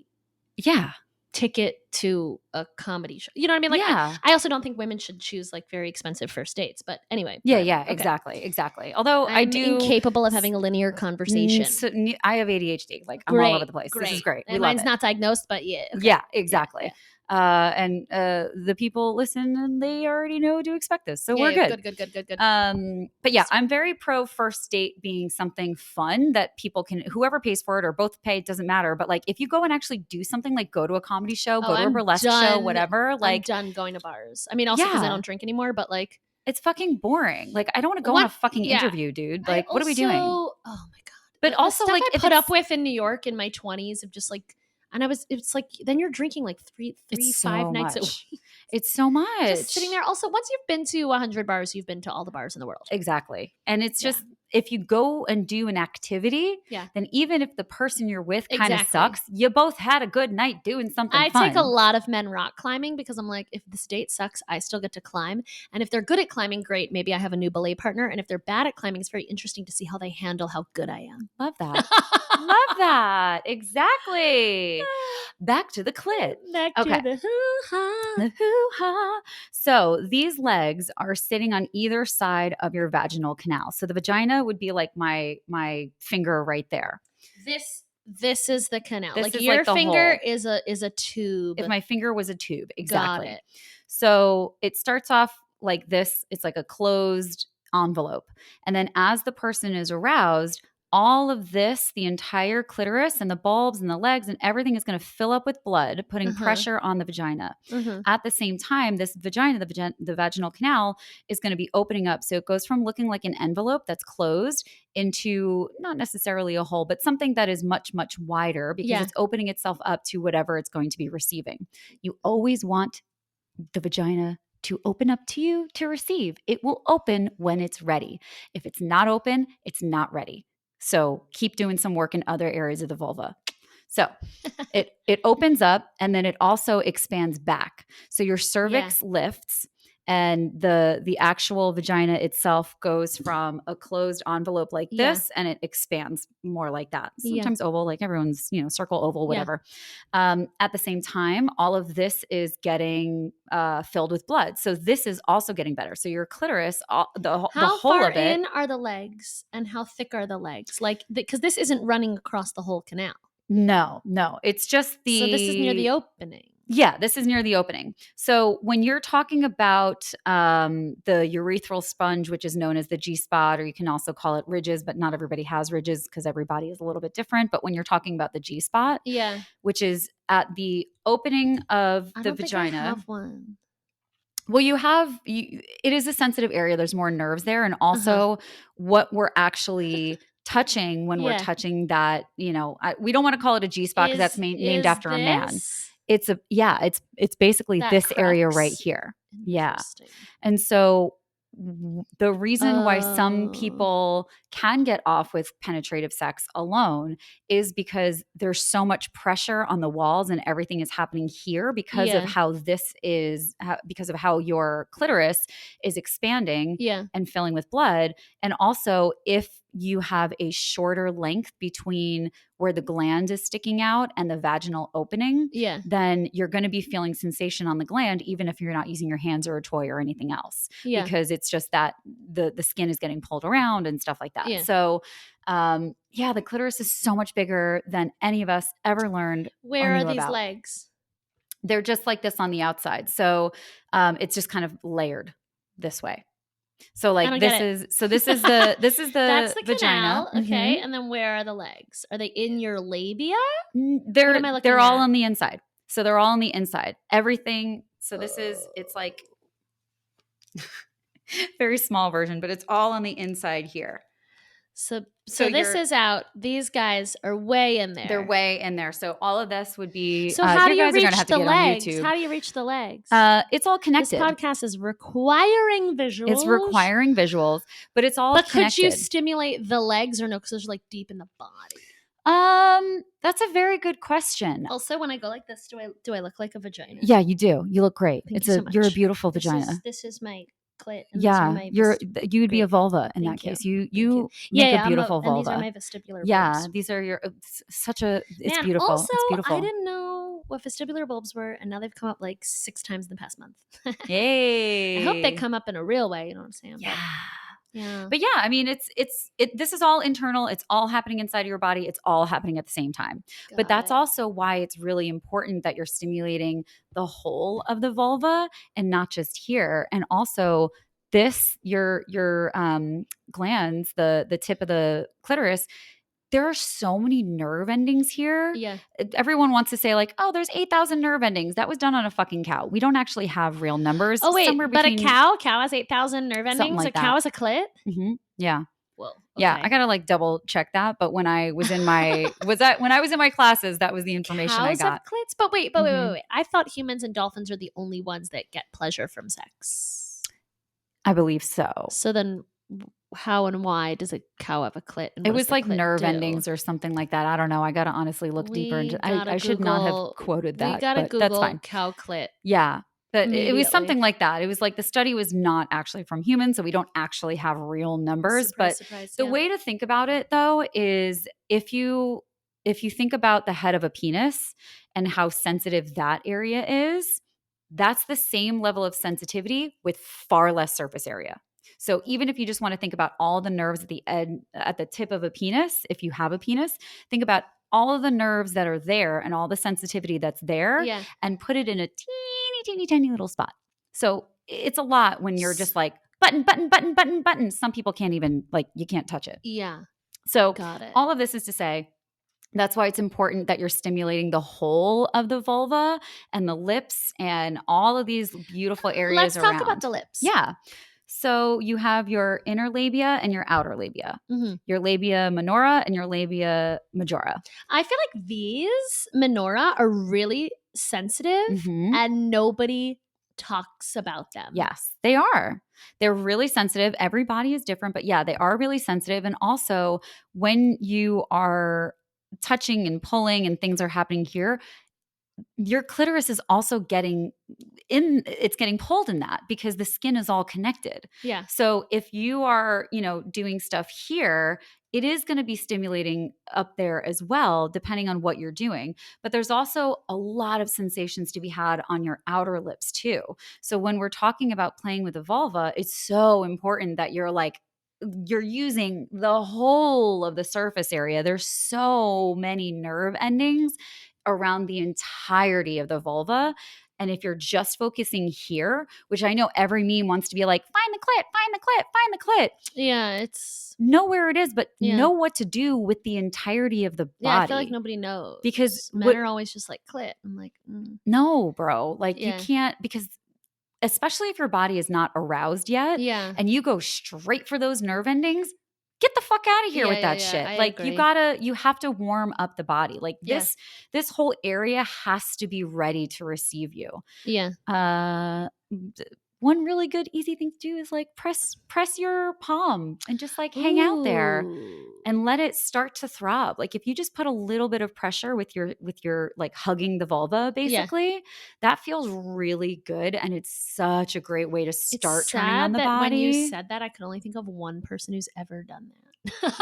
S2: ticket to a comedy show. You know what I mean? Like,
S1: yeah.
S2: I also don't think women should choose like very expensive first dates. But anyway.
S1: Yeah, exactly. Although
S2: I'm incapable of having a linear conversation.
S1: So, I have ADHD. Like I'm all over the place. This is great.
S2: And mine's not diagnosed, but yeah. Okay.
S1: Yeah, exactly. And the people listen and they already know to expect this. So we're good.
S2: Good.
S1: But yeah, I'm very pro first date being something fun that people can, whoever pays for it or both pay, it doesn't matter. But like if you go and actually do something like go to a comedy show, go to a burlesque show, whatever. Like
S2: I'm done going to bars. I mean, also because I don't drink anymore, but like
S1: it's fucking boring. Like I don't want to go on a fucking interview, dude. Like what are we doing?
S2: Oh my God.
S1: But also like
S2: I put up with in New York in my 20s of just like, and it's like, then you're drinking like 5 nights a week.
S1: It's so much.
S2: Just sitting there. Also, once you've been to 100 bars, you've been to all the bars in the world.
S1: Exactly. And it's just, if you go and do an activity,
S2: Yeah.
S1: then even if the person you're with kind of
S2: Exactly.
S1: sucks, you both had a good night doing something
S2: I
S1: fun.
S2: take a lot of men rock climbing because I'm like, if this date sucks, I still get to climb. And if they're good at climbing, great. Maybe I have a new belay partner. And if they're bad at climbing, it's very interesting to see how they handle how good I am.
S1: Love that. Love that. Exactly. Back to the clit.
S2: Back
S1: Okay.
S2: to the hoo-ha.
S1: The hoo-ha. So these legs are sitting on either side of your vaginal canal. So the vagina would be like my finger right there.
S2: This is the canal.
S1: This
S2: Like
S1: is
S2: your
S1: like the
S2: finger
S1: hole.
S2: is a tube.
S1: If my finger was a tube, exactly.
S2: Got it.
S1: So it starts off like this. It's like a closed envelope. And then as the person is aroused, all of this, the entire clitoris and the bulbs and the legs and everything is going to fill up with blood, putting pressure on the vagina. At the same time, this vagina, the vaginal canal, is going to be opening up. So it goes from looking like an envelope that's closed into not necessarily a hole, but something that is much, much wider because it's opening itself up to whatever it's going to be receiving. You always want the vagina to open up to you to receive. It will open when it's ready. If it's not open, it's not ready. So keep doing some work in other areas of the vulva. So it opens up and then it also expands back. So your cervix lifts and the actual vagina itself goes from a closed envelope like this and it expands more like that. Sometimes oval, like everyone's, circle, oval, whatever. At the same time, all of this is getting filled with blood. So this is also getting better. So your clitoris, the whole
S2: How
S1: of
S2: far
S1: it.
S2: in are the legs and how thick are the legs? Like, because this isn't running across the whole canal.
S1: No. It's just
S2: So this is near the opening.
S1: Yeah, this is near the opening. So when you're talking about the urethral sponge, which is known as the G-spot, or you can also call it ridges, but not everybody has ridges because every body is a little bit different. But when you're talking about the G-spot, which is at the opening of the vagina.
S2: Think I have one.
S1: Well, it is a sensitive area. There's more nerves there. And also what we're actually touching when we're touching that, we don't want to call it a G-spot because that's named after a man. It's basically
S2: that
S1: this
S2: crux?
S1: Area right here. Yeah. And so the reason why some people can get off with penetrative sex alone is because there's so much pressure on the walls and everything is happening here because of how because of how your clitoris is expanding and filling with blood. And also if you have a shorter length between where the gland is sticking out and the vaginal opening, then you're going to be feeling sensation on the gland, even if you're not using your hands or a toy or anything else, because it's just that the skin is getting pulled around and stuff like that. So, the clitoris is so much bigger than any of us ever learned.
S2: Where are these legs?
S1: They're just like this on the outside. So, it's just kind of layered this way. So like this is the
S2: That's the
S1: vagina.
S2: Canal, okay. And then where are the legs? Are they in your labia?
S1: They're all on the inside. So they're all on the inside. Everything. So it's like very small version, but it's all on the inside here.
S2: So this is out. These guys are way in there.
S1: They're way in there. So all of this would be.
S2: So how do you reach the legs?
S1: On
S2: how do you reach the legs?
S1: It's all connected.
S2: This podcast is requiring visuals.
S1: It's requiring visuals, but it's all connected. But
S2: could you stimulate the legs or no? Because those are like deep in the body.
S1: That's a very good question.
S2: Also, when I go like this, do I look like a vagina?
S1: Yeah, you do. You look great.
S2: Thank you so much.
S1: You're a beautiful vagina.
S2: This is my clit. And
S1: you would be a vulva in that case. You make a beautiful vulva.
S2: And these are my vestibular bulbs.
S1: Yeah, these are your it's beautiful.
S2: Also,
S1: it's beautiful.
S2: I didn't know what vestibular bulbs were, and now they've come up like 6 times in the past month.
S1: Yay!
S2: I hope they come up in a real way. You know what I'm saying?
S1: Yeah.
S2: Yeah.
S1: But yeah, I mean, this is all internal. It's all happening inside of your body. It's all happening at the same time. But that's also why it's really important that you're stimulating the whole of the vulva and not just here. And also your glands, the tip of the clitoris, there are so many nerve endings here.
S2: Yeah.
S1: Everyone wants to say like, oh, there's 8,000 nerve endings. That was done on a fucking cow. We don't actually have real numbers.
S2: Oh, wait, but a cow has 8,000 nerve endings?
S1: Like
S2: a cow is a clit?
S1: Mm-hmm. Yeah.
S2: Whoa. Okay.
S1: Yeah. I got to like double check that. But when I was in my, when I was in my classes, that was the information I got.
S2: Cows have clits? But wait. I thought humans and dolphins are the only ones that get pleasure from sex.
S1: I believe so.
S2: So then how and why does a cow have a clit? And
S1: It
S2: what does
S1: was
S2: the
S1: like
S2: clit
S1: nerve
S2: do?
S1: endings or something like that. I don't know. I got to honestly look deeper into I should not have quoted
S2: We
S1: that,
S2: gotta
S1: but that's
S2: Google
S1: fine.
S2: cow clit.
S1: Yeah. But it was
S2: Immediately.
S1: something like that. It was like the study was not actually from humans, so we don't actually have real numbers.
S2: Surprise,
S1: But
S2: surprise.
S1: the
S2: Yeah.
S1: way to think about it though is if you think about the head of a penis and how sensitive that area is, that's the same level of sensitivity with far less surface area. So even if you just want to think about all the nerves at the end, at the tip of a penis, if you have a penis, think about all of the nerves that are there and all the sensitivity that's there
S2: Yeah.
S1: and put it in a teeny, teeny, tiny little spot. So it's a lot when you're just like button, button, button, button, button. Some people can't even, like, you can't touch it.
S2: Yeah.
S1: So
S2: Got it.
S1: all of this is to say, that's why it's important that you're stimulating the whole of the vulva and the lips and all of these beautiful areas around.
S2: Let's talk about the lips.
S1: Yeah. So you have your inner labia and your outer labia.
S2: Mhm.
S1: Your labia minora and your labia majora.
S2: I feel like these minora are really sensitive
S1: Mhm.
S2: and nobody talks about them.
S1: Yes, they are. They're really sensitive. Every body is different, but yeah, they are really sensitive. And also, when you are touching and pulling and things are happening here, your clitoris is also getting pulled in that because the skin is all connected.
S2: Yeah.
S1: So if you are, doing stuff here, it is going to be stimulating up there as well, depending on what you're doing. But there's also a lot of sensations to be had on your outer lips too. So when we're talking about playing with the vulva, it's so important that you're using the whole of the surface area. There's so many nerve endings around the entirety of the vulva. And if you're just focusing here, which I know every meme wants to be like, find the clit, find the clit, find the clit.
S2: Yeah, it's
S1: know where it is, but
S2: Yeah.
S1: know what to do with the entirety of the body.
S2: yeah. I feel like nobody knows
S1: Because
S2: men are always just like clit. I'm like,
S1: No, bro. Like
S2: Yeah.
S1: you can't, because especially if your body is not aroused yet
S2: yeah,
S1: and you go straight for those nerve endings, get the fuck out of here
S2: Yeah,
S1: with that
S2: yeah,
S1: shit.
S2: I
S1: Like
S2: agree.
S1: you have to warm up the body. Like
S2: Yeah.
S1: this whole area has to be ready to receive you.
S2: yeah,
S1: One really good easy thing to do is like press your palm and just like hang out there
S2: Ooh.
S1: and let it start to throb. Like if you just put a little bit of pressure with your like hugging the vulva, basically, that feels really good. And it's such a great way to start
S2: It's
S1: turning on
S2: sad
S1: the
S2: that
S1: body.
S2: when you said that, I could only think of one person who's ever done that.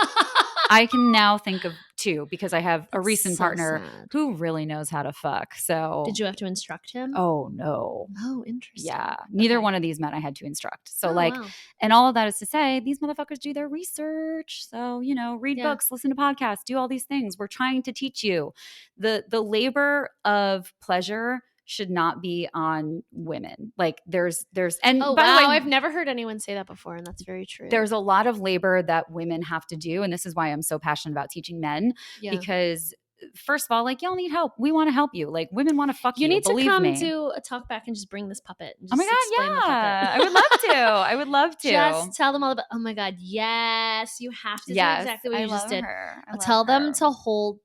S1: I can now think of two because I have a
S2: That's
S1: recent
S2: so
S1: partner
S2: sad.
S1: who really knows how to fuck. So
S2: Did you have to instruct him?
S1: Oh no.
S2: Oh, interesting.
S1: Yeah. Neither
S2: Okay.
S1: one of these men I had to instruct. So
S2: Oh,
S1: like,
S2: wow.
S1: and all of that is to say, these motherfuckers do their research. So, read
S2: Yeah.
S1: books, listen to podcasts, do all these things. We're trying to teach you. The labor of pleasure should not be on women. Like there's and
S2: Oh,
S1: by
S2: wow.
S1: the way,
S2: I've never heard anyone say that before, and that's very true.
S1: there's a lot of labor that women have to do. And this is why I'm so passionate about teaching men,
S2: Yeah.
S1: because first of all, like, y'all need help. We want to help you. Like women want to fuck you.
S2: You need to
S1: believe
S2: come
S1: me.
S2: to a talk back and just bring this puppet. And
S1: Oh
S2: just
S1: my
S2: explain
S1: God,
S2: the puppet.
S1: yeah. I would love to. I would love to.
S2: Just tell them all about, oh my God, yes, you have to do
S1: Yes,
S2: exactly what
S1: I
S2: you just
S1: love
S2: did.
S1: her. I love
S2: Tell them
S1: her.
S2: to hold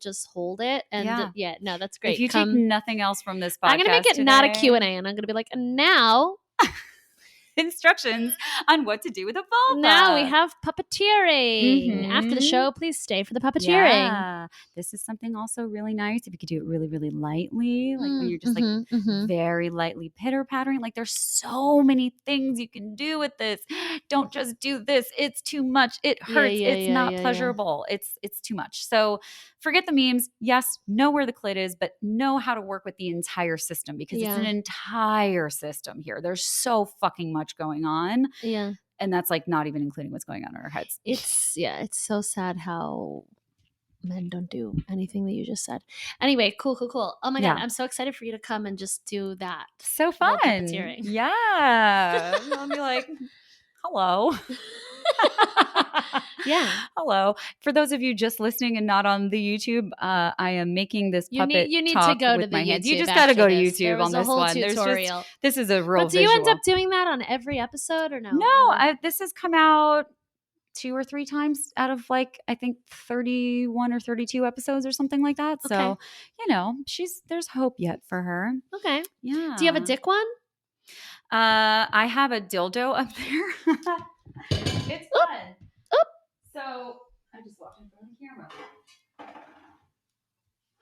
S2: it. And
S1: Yeah.
S2: no, that's great.
S1: If you take nothing else from this podcast,
S2: I'm going to make it not a
S1: today,
S2: Q&A, and I'm going to be like, and now
S1: instructions on what to do with a vulva.
S2: Now we have puppeteering. After the
S1: Mhm.
S2: show, please stay for the puppeteering.
S1: Yeah. This is something also really nice if you could do it really, really lightly, like when you're just like very lightly pitter pattering. Like there's so many things you can do with this. Don't just do this. It's too much. It hurts. It's not pleasurable. It's too much. So forget the memes. Yes, know where the clit is, but know how to work with the entire system because it's an entire system here. There's so fucking much going on.
S2: Yeah.
S1: And that's like not even including what's going on in our heads.
S2: It's so sad how men don't do anything that you just said. Anyway, cool. Oh my God, I'm so excited for you to come and just do that.
S1: So fun.
S2: Puppeteering.
S1: Yeah. I'll be like, hello.
S2: Yeah.
S1: Hello. For those of you just listening and not on the YouTube, I am making this puppet
S2: you need
S1: talk
S2: to go
S1: with
S2: to
S1: my
S2: the
S1: hands. You
S2: YouTube
S1: just got to go to
S2: after this.
S1: YouTube
S2: There was
S1: on this
S2: a whole
S1: one.
S2: tutorial.
S1: This is a real
S2: But do you end
S1: visual.
S2: up doing that on every episode or no?
S1: No, this has come out 2 or 3 times out of like I think 31 or 32 episodes or something like that.
S2: Okay.
S1: So, there's hope yet for her.
S2: Okay.
S1: Yeah.
S2: Do you have a dick one?
S1: I have a dildo up there. It's fun. So I just walked in front of the camera.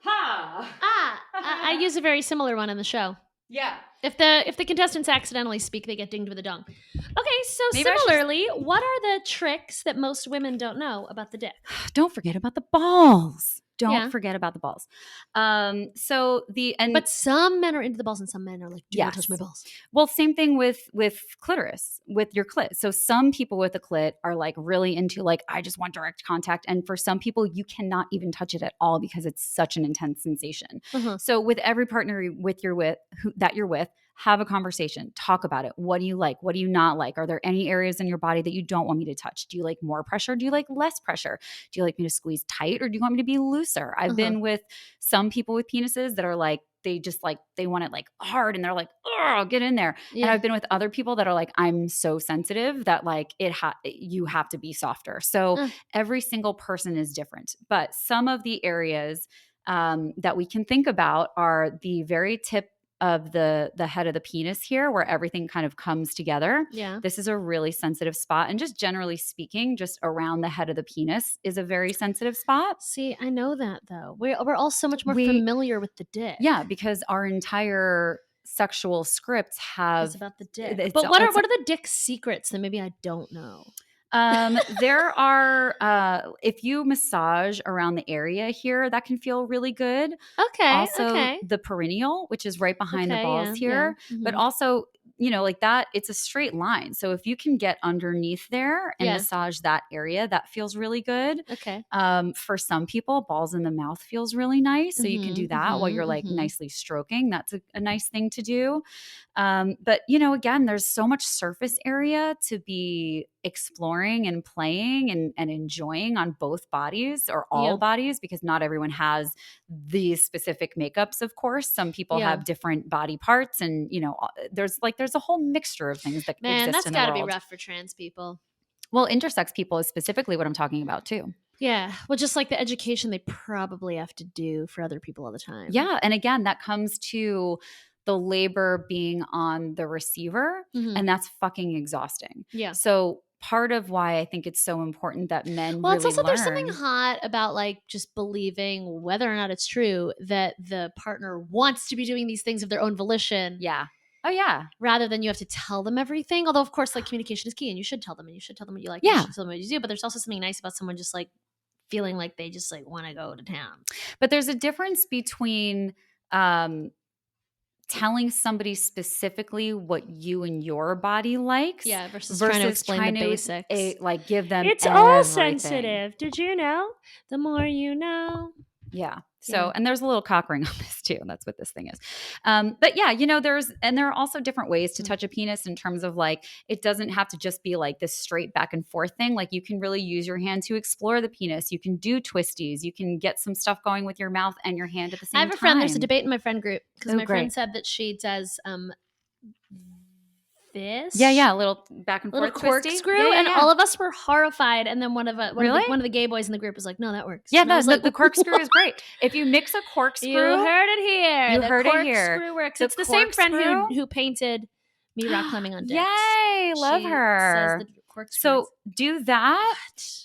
S1: Ha!
S2: I use a very similar one in the show.
S1: Yeah.
S2: If the contestants accidentally speak, they get dinged with a dong. Okay, so
S1: Maybe
S2: similarly, what are the tricks that most women don't know about the dick?
S1: Don't forget about the balls. Don't
S2: Yeah.
S1: forget about the balls.
S2: But some men are into the balls and some men are like, do not
S1: Yes.
S2: touch my balls.
S1: Well, same thing with clitoris, with your clit. So some people with a clit are like really into like, I just want direct contact. And for some people, you cannot even touch it at all because it's such an intense sensation.
S2: Uh-huh.
S1: So with every partner that you're with, have a conversation, talk about it. What do you like? What do you not like? Are there any areas in your body that you don't want me to touch? Do you like more pressure? Do you like less pressure? Do you like me to squeeze tight or do you want me to be looser? I've been with some people with penises that are like, they want it like hard and they're like, oh, get in there.
S2: Yeah.
S1: And I've been with other people that are like, I'm so sensitive that like you have to be softer. So every single person is different. But some of the areas that we can think about are the very tip of the head of the penis here where everything kind of comes together.
S2: Yeah.
S1: This is a really sensitive spot. And just generally speaking, just around the head of the penis is a very sensitive spot.
S2: See, I know that though. We're all so much more familiar with the dick.
S1: Yeah, because our entire sexual scripts have
S2: it's about the dick. But what are the dick secrets that maybe I don't know?
S1: There are if you massage around the area here, that can feel really good.
S2: Okay.
S1: Also the perineal, which is right behind the balls here.
S2: Yeah. Mm-hmm.
S1: But also, like that, it's a straight line. So if you can get underneath there and massage that area, that feels really good.
S2: Okay.
S1: For some people, balls in the mouth feels really nice. So you can do that while you're like nicely stroking. That's a nice thing to do. But again, there's so much surface area to be exploring and playing and enjoying on both bodies or all bodies, because not everyone has these specific makeups. Of course, some people have different body parts, and there's a whole mixture of things that exist in the world.
S2: That's got to be rough for trans people.
S1: Well, intersex people is specifically what I'm talking about too.
S2: Yeah. Well, just like the education they probably have to do for other people all the time.
S1: Yeah. And again, that comes to the labor being on the receiver, and that's fucking exhausting.
S2: Yeah.
S1: So part of why I think it's so important that men
S2: well,
S1: really
S2: it's also
S1: learn.
S2: There's something hot about like just believing, whether or not it's true, that the partner wants to be doing these things of their own volition.
S1: Yeah. Oh yeah.
S2: Rather than you have to tell them everything. Although of course, like communication is key, and you should tell them, what you like. Yeah. You should tell them what you do. But there's also something nice about someone just like feeling like they just like want to go to town.
S1: But there's a difference between telling somebody specifically what you and your body likes,
S2: versus trying to explain the basics.
S1: Give them
S2: it's
S1: everything.
S2: All sensitive. Did you know? The more you know.
S1: Yeah. So, and there's a little cock ring on this too. That's what this thing is. But yeah, there are also different ways to touch a penis in terms of like, it doesn't have to just be like this straight back and forth thing. Like you can really use your hand to explore the penis. You can do twisties. You can get some stuff going with your mouth and your hand at the same time.
S2: I have a friend, there's a debate in my friend group because my friend said that she does, this.
S1: Yeah, a little back and forth
S2: corkscrew, and all of us were horrified. And then one of the gay boys in the group was like, "No, that works."
S1: Yeah, the corkscrew is great. If you mix a corkscrew,
S2: you heard it here.
S1: You heard it here.
S2: Corkscrew works. It's the same friend who painted me rock climbing on dicks.
S1: Yay, love her.
S2: Says the corkscrew.
S1: So do that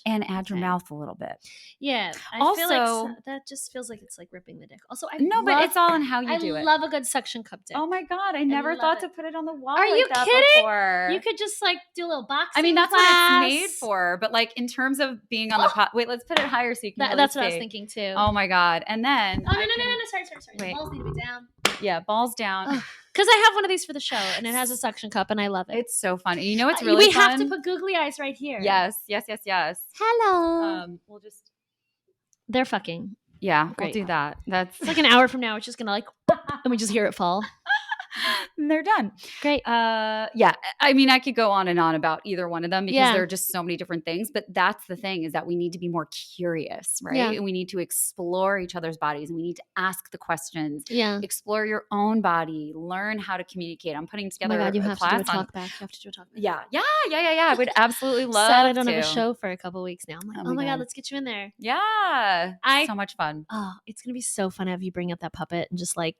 S1: and add your mouth a little bit.
S2: Yeah. I feel like that just feels like it's like ripping the dick. Also,
S1: but it's all in how you do it.
S2: I love a good suction cup dick.
S1: Oh my God. I never thought to put it on the wall.
S2: Are you kidding?
S1: Before.
S2: You could just like do a little boxing
S1: I mean, that's
S2: class.
S1: what it's made for. But like in terms of being on the pot. Wait, let's put it higher so you can
S2: That's what I was thinking too.
S1: Oh my God. And then.
S2: Oh, no. Sorry.
S1: Wait.
S2: The balls need to be down.
S1: Yeah, balls down.
S2: Because I have one of these for the show, and it has a suction cup, and I love it.
S1: It's so fun. You know it's really
S2: We
S1: fun?
S2: have to put googly eyes right here.
S1: Yes.
S2: Hello.
S1: We'll just.
S2: They're fucking.
S1: Yeah,
S2: great.
S1: We'll do that. That's
S2: it's like an hour from now. It's just gonna like, and we just hear it fall.
S1: And they're done.
S2: Great.
S1: Yeah. I mean, I could go on and on about either one of them because there are just so many different things. But that's the thing, is that we need to be more curious, right?
S2: Yeah.
S1: And we need to explore each other's bodies, and we need to ask the questions.
S2: Yeah.
S1: Explore your own body. Learn how to communicate. I'm putting together
S2: a class.
S1: You
S2: have to do a talk back.
S1: Yeah. I would absolutely love
S2: Sad I don't have a show for a couple weeks now. I'm like, oh my God, let's get you in there.
S1: Yeah. So much fun.
S2: Oh, it's gonna be so fun to have you bring up that puppet and just like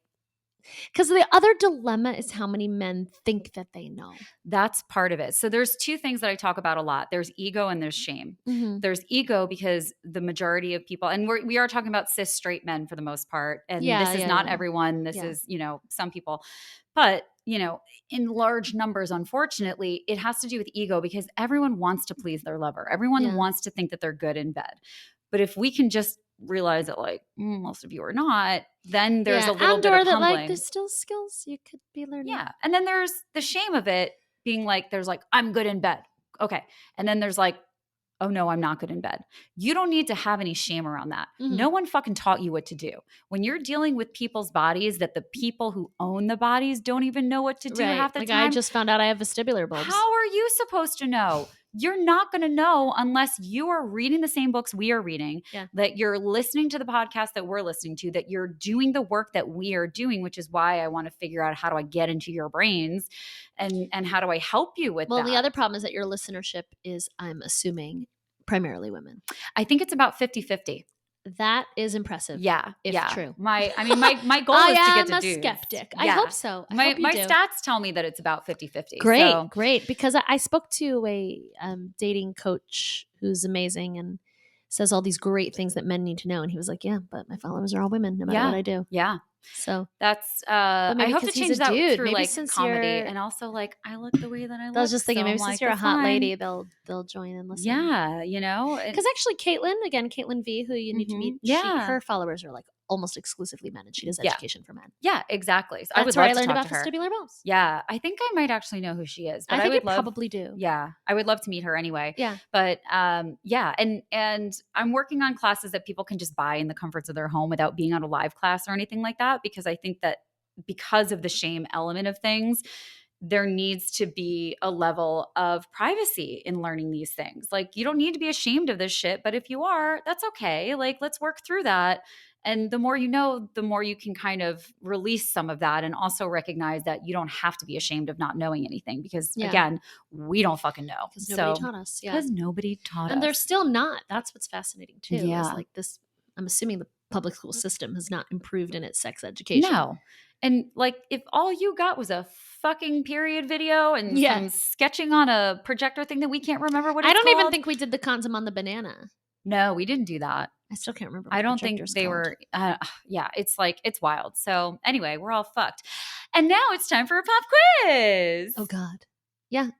S2: Because the other dilemma is how many men think that they know.
S1: That's part of it. So there's two things that I talk about a lot. There's ego and there's shame.
S2: Mm-hmm.
S1: There's ego because the majority of people, and we are talking about cis straight men for the most part. And this is not everyone. This is, some people. But, in large numbers, unfortunately, it has to do with ego because everyone wants to please their lover. Everyone wants to think that they're good in bed. But if we can just realize that like most of you are not, then there's a little bit of
S2: that
S1: humbling.
S2: like there's still skills you could be learning.
S1: Yeah. And then there's the shame of it being like, there's like, I'm good in bed. Okay. And then there's like, oh no, I'm not good in bed. You don't need to have any shame around that.
S2: Mhm.
S1: No one fucking taught you what to do. When you're dealing with people's bodies that the people who own the bodies don't even know what to do half the time.
S2: I just found out I have vestibular bulbs.
S1: How are you supposed to know? You're not going to know unless you are reading the same books we are reading, that you're listening to the podcast that we're listening to, that you're doing the work that we are doing, which is why I want to figure out how do I get into your brains and how do I help you with that.
S2: Well, the other problem is that your listenership is, I'm assuming, primarily women.
S1: I think it's about 50-50.
S2: That is impressive.
S1: Yeah.
S2: If true.
S1: My goal is to get to dudes.
S2: I am a skeptic. I hope so.
S1: My stats tell me that it's about 50-50.
S2: Great. Because I spoke to a dating coach who's amazing and says all these great things that men need to know. And he was like, yeah, but my followers are all women no matter what I do.
S1: Yeah.
S2: So
S1: that's I hope to change that through
S2: maybe
S1: like
S2: since
S1: comedy and also like I look the way that I look.
S2: I was just thinking maybe since you're a hot lady, they'll join and listen.
S1: Yeah,
S2: because actually Caitlin V, who you need to meet, her followers are like almost exclusively men, and she does education for men.
S1: Yeah, exactly. So
S2: that's where I learned about vestibular bulbs.
S1: Yeah, I think I might actually know who she is. But
S2: I think probably do.
S1: Yeah, I would love to meet her anyway.
S2: Yeah,
S1: but and I'm working on classes that people can just buy in the comforts of their home without being on a live class or anything like that, because I think that because of the shame element of things, there needs to be a level of privacy in learning these things. Like, you don't need to be ashamed of this shit, but if you are, that's okay. Like, let's work through that. And the more you know, the more you can kind of release some of that and also recognize that you don't have to be ashamed of not knowing anything because, again, we don't fucking know.
S2: Because nobody taught us.
S1: Because nobody taught us.
S2: And they're still not. That's what's fascinating, too.
S1: Yeah.
S2: Is like this, I'm assuming the public school system has not improved in its sex education.
S1: No. And like, if all you got was a fucking period video and some sketching on a projector thing that we can't remember what it's called.
S2: I don't even think we did the condom on the banana.
S1: No, we didn't do that.
S2: I still can't remember.
S1: I don't think they were. It's like, it's wild. So anyway, we're all fucked. And now it's time for a pop quiz.
S2: Oh God. Yeah.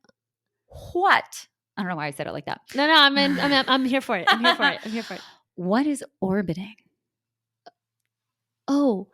S1: What? I don't know why I said it like that.
S2: No, I'm here for it. I'm here for it.
S1: What is orbiting?
S2: Oh,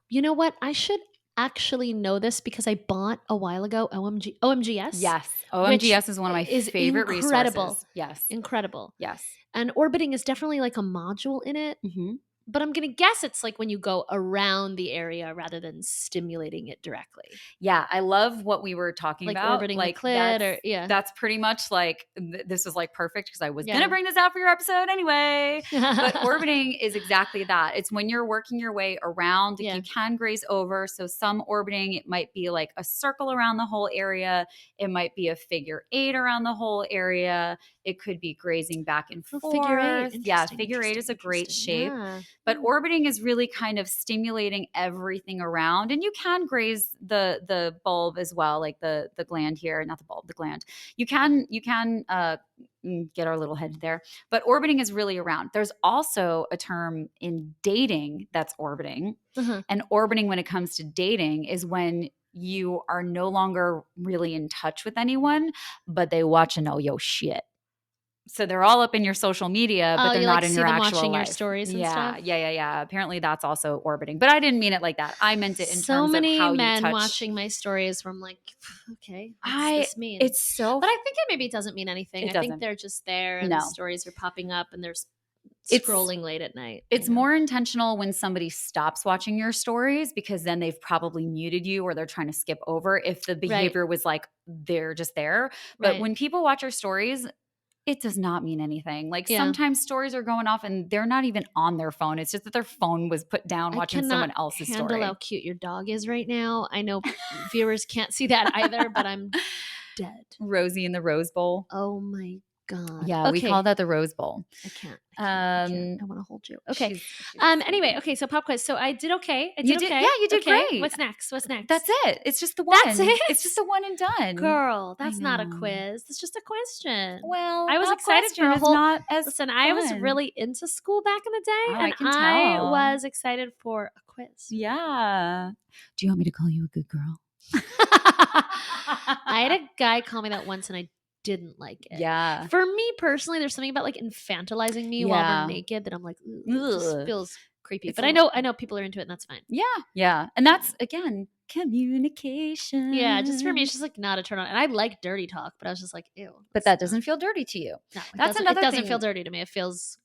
S2: you know what? I should actually know this because I bought a while ago OMGS.
S1: Yes. OMGS is one of my favorite resources. Yes.
S2: Incredible.
S1: Yes.
S2: And orbiting is definitely like a module in it.
S1: Mm-hmm.
S2: But I'm going to guess it's like when you go around the area rather than stimulating it directly.
S1: Yeah, I love what we were talking about.
S2: Orbiting the clit
S1: that's pretty much like, this is like perfect because I was going to bring this out for your episode anyway. But orbiting is exactly that. It's when you're working your way around. You can graze over. So some orbiting, it might be like a circle around the whole area. It might be a figure 8 around the whole area. It could be grazing back and forth.
S2: Figure 8.
S1: Yeah, figure 8 is a great shape.
S2: Yeah.
S1: But orbiting is really kind of stimulating everything around. And you can graze the bulb as well, like the gland here, not the bulb, the gland. You can get our little head there. But orbiting is really around. There's also a term in dating that's orbiting.
S2: Uh-huh.
S1: And orbiting when it comes to dating is when you are no longer really in touch with anyone, but they watching all your shit. So they're all up in your social media, but they're not in your actual life.
S2: Watching your stories and stuff?
S1: Yeah. Apparently that's also orbiting. But I didn't mean it like that. I meant it in terms of how you touch.
S2: So many men watching my stories where I'm like, okay, what's this mean?
S1: It's so...
S2: But I think it doesn't mean anything. I think they're just there and the stories are popping up and there's scrolling late at night.
S1: It's more intentional when somebody stops watching your stories because then they've probably muted you or they're trying to skip over if the behavior was like, they're just there. But when people watch your stories... it does not mean anything. Like sometimes stories are going off and they're not even on their phone. It's just that their phone was put down watching someone else's story. I cannot handle
S2: how cute your dog is right now. I know viewers can't see that either, but I'm dead.
S1: Rosie in the Rose Bowl.
S2: Oh my God.
S1: Yeah, we
S2: Okay.
S1: call that the Rose Bowl.
S2: I can't. I want to hold you. Okay.
S1: She's
S2: Anyway, okay. So pop quiz. So I did okay.
S1: You did
S2: Okay.
S1: great.
S2: What's next?
S1: That's it. It's just the one.
S2: That's it?
S1: It's just the one and done.
S2: Girl, that's not a
S1: know.
S2: quiz. It's just a question.
S1: Well,
S2: I was
S1: pop
S2: excited for
S1: question
S2: a
S1: is
S2: whole.
S1: not as
S2: Listen, I was
S1: fun.
S2: really into school back in the day,
S1: Oh, I
S2: and
S1: can
S2: I
S1: tell.
S2: was excited for a quiz.
S1: Yeah. Do you want me to call you a good girl?
S2: I had a guy call me that once, and I didn't like it.
S1: Yeah.
S2: For me personally, there's something about like infantilizing me while
S1: Yeah.
S2: we're naked that I'm like, "Ugh, it just
S1: Ugh.
S2: feels creepy.
S1: It's
S2: But
S1: a
S2: I
S1: little-
S2: know people are into it, and that's fine.
S1: Yeah. Yeah. And that's, again, communication.
S2: Yeah, just for me, it's just like not a turn on. And I like dirty talk, but I was just like, ew.
S1: But that doesn't feel dirty to you.
S2: No,
S1: That's another
S2: it doesn't
S1: thing.
S2: feel dirty to me. It feels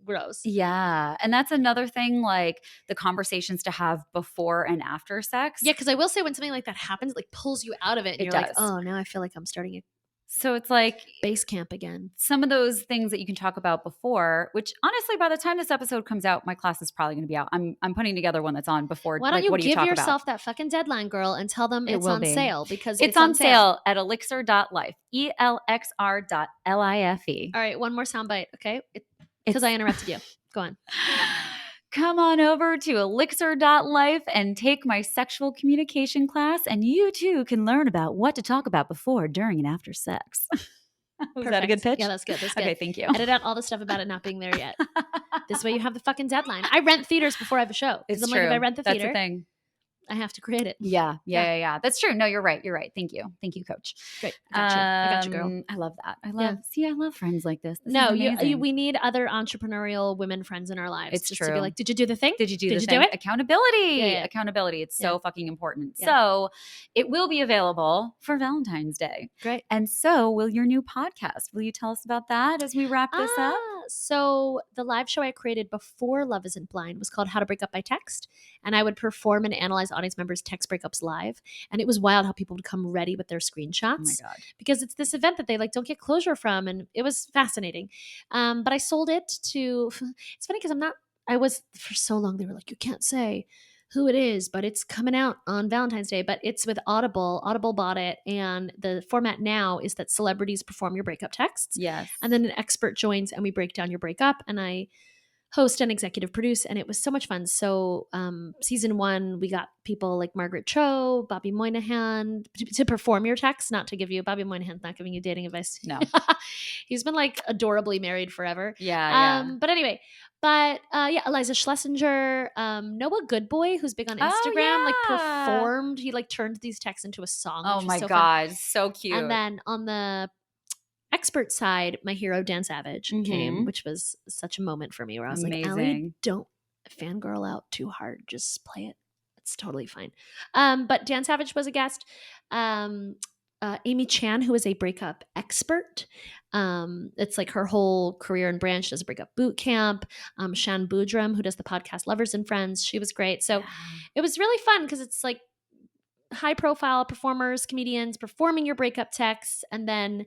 S2: gross.
S1: Yeah. And that's another thing, like the conversations to have before and after sex.
S2: Yeah, because I will say when something like that happens, it like pulls you out of it. And
S1: It
S2: you're
S1: does.
S2: like, oh, now I feel like I'm starting a
S1: So it's like
S2: base camp again.
S1: some of those things that you can talk about before, which honestly, by the time this episode comes out, my class is probably going to be out. I'm putting together one that's on before.
S2: Why don't you
S1: what do
S2: give
S1: talk
S2: yourself
S1: about?
S2: that fucking deadline, girl, and tell them
S1: It
S2: it's
S1: will
S2: on
S1: be.
S2: sale because
S1: It's on sale at elixir.life. ELXR.LIFE.
S2: All right, one more soundbite, okay? Because I interrupted you. Go on.
S1: Come on over to elixir.life and take my sexual communication class, and you too can learn about what to talk about before, during, and after sex. Was that a good pitch?
S2: Yeah, that's good. That's good.
S1: Okay, thank you.
S2: Edit out all the stuff about it not being there yet. This way you have the fucking deadline. I rent theaters before I have a show.
S1: It's
S2: I'm
S1: true.
S2: like, if I rent the
S1: That's
S2: theater,
S1: the thing.
S2: I have to create it.
S1: Yeah. That's true. No, you're right. Thank you. Thank you, coach.
S2: Great. I got you, girl.
S1: I love that. I love friends like this. This
S2: No,
S1: is amazing.
S2: we need other entrepreneurial women friends in our lives.
S1: It's
S2: just
S1: true.
S2: to be like, did you do the thing?
S1: Did you do
S2: Did
S1: the
S2: you
S1: thing?
S2: do it?
S1: Accountability.
S2: Yeah.
S1: Accountability. It's so fucking important.
S2: Yeah.
S1: So it will be available for Valentine's Day.
S2: Great.
S1: And so will your new podcast. Will you tell us about that as we wrap this up?
S2: So the live show I created before Love Isn't Blind was called How to Break Up by Text. And I would perform and analyze audience members' text breakups live. And it was wild how people would come ready with their screenshots.
S1: Oh my God.
S2: Because it's this event that they like don't get closure from. And it was fascinating. But I sold it to, it's funny because I was for so long, they were like, you can't say who it is, but it's coming out on Valentine's Day, but it's with Audible. Audible bought it. And the format now is that celebrities perform your breakup texts.
S1: Yes.
S2: And then an expert joins and we break down your breakup, and I host and executive produce, and it was so much fun. So season 1, we got people like Margaret Cho, Bobby Moynihan to perform your text, not to give you, Bobby Moynihan's not giving you dating advice.
S1: No.
S2: He's been like adorably married forever.
S1: Yeah.
S2: But anyway, Eliza Schlesinger, Noah Goodboy, who's big on Instagram, like performed. He like turned these texts into a song.
S1: Oh
S2: which
S1: my
S2: was so
S1: God.
S2: fun.
S1: So cute.
S2: And then on the expert side, my hero Dan Savage came, which was such a moment for me where I was like, Allie, don't fangirl out too hard. Just play it. It's totally fine. But Dan Savage was a guest. Amy Chan, who is a breakup expert. It's like her whole career and brand. She does a breakup boot camp. Shan Boudram, who does the podcast Lovers and Friends. She was great. So it was really fun because it's like high profile performers, comedians performing your breakup texts, and then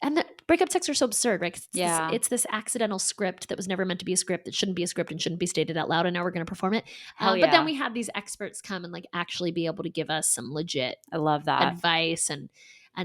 S2: and the breakup texts are so absurd, right? It's this accidental script that was never meant to be a script, that shouldn't be a script and shouldn't be stated out loud, and now we're going to perform it. But then we had these experts come and like actually be able to give us some legit advice and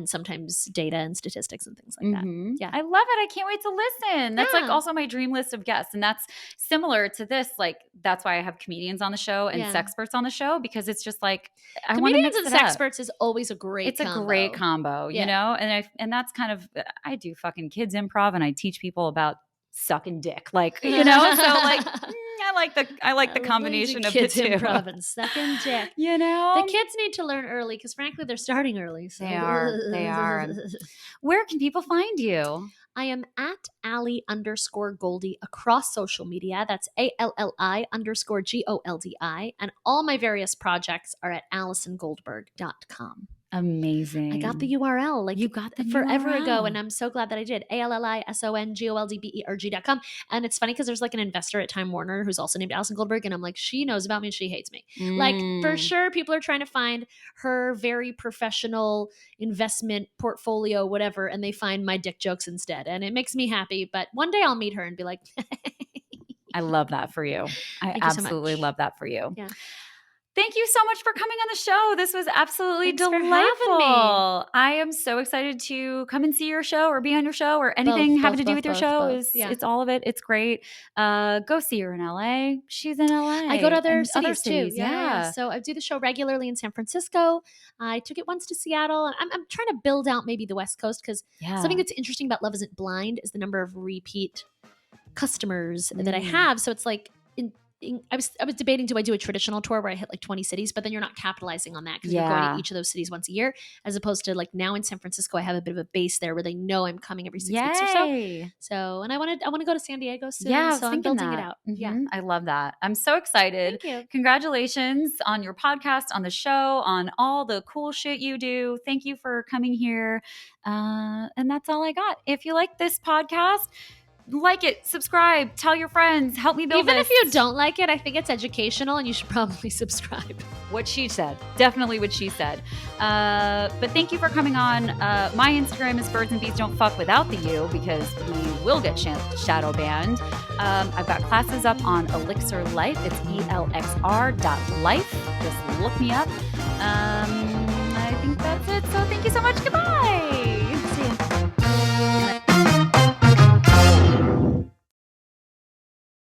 S2: sometimes data and statistics and things like that. Yeah.
S1: I love it. I can't wait to listen. That's like also my dream list of guests. And that's similar to this. Like, that's why I have comedians on the show and sexperts on the show, because it's just like, I want to mix it up.
S2: Comedians and sexperts is always a great combo.
S1: It's a great combo, you know? And that's kind of, I do fucking kids improv and I teach people about sucking dick. Like, you know, so like, I like the combination of the
S2: kids
S1: two.
S2: Improv and sucking dick.
S1: You know,
S2: the kids need to learn early because frankly they're starting early. So.
S1: They are. Where can people find you?
S2: I am at Allie_Goldie across social media. That's ALLI_GOLDI. And all my various projects are at AllisonGoldberg.com.
S1: Amazing.
S2: I got the URL. Like,
S1: you got the
S2: forever
S1: URL.
S2: ago, and I'm so glad that I did. ALLISONGOLDBERG.com. And it's funny because there's like an investor at Time Warner who's also named Allison Goldberg, and I'm like, she knows about me and she hates me. Like, for sure, people are trying to find her very professional investment portfolio, whatever, and they find my dick jokes instead. And it makes me happy. But one day I'll meet her and be like,
S1: I love that for you. I absolutely love that for you.
S2: Yeah.
S1: Thank you so much for coming on the show. This was absolutely
S2: Thanks for having
S1: delightful.
S2: me.
S1: I am so excited to come and see your show or be on your show or anything having to do with your show. It's all of it. It's great. Go see her in LA. She's in LA.
S2: I go to other
S1: and
S2: cities too.
S1: cities.
S2: Yeah. So I do the show regularly in San Francisco. I took it once to Seattle. And I'm trying to build out maybe the West Coast because something that's interesting about Love Isn't Blind is the number of repeat customers that I have. So it's like I was debating, do I do a traditional tour where I hit like 20 cities, but then you're not capitalizing on that because you're going to each of those cities once a year, as opposed to like now in San Francisco, I have a bit of a base there where they know I'm coming every 6 weeks or so. So, and I want to go to San Diego soon. So I'm building it out. Yeah.
S1: I love that. I'm so excited.
S2: Thank you.
S1: Congratulations on your podcast, on the show, on all the cool shit you do. Thank you for coming here. And that's all I got. If you like this podcast, like it, subscribe, tell your friends, help me build
S2: Even
S1: this.
S2: if you don't like it, I think it's educational and you should probably subscribe.
S1: What she said. Definitely what she said. But thank you for coming on. My Instagram is Birds and Bees Don't Fuck without the U because we will get shadow banned. I've got classes up on Elixir Life. It's elxr.life. Just look me up. I think that's it. So thank you so much. Goodbye.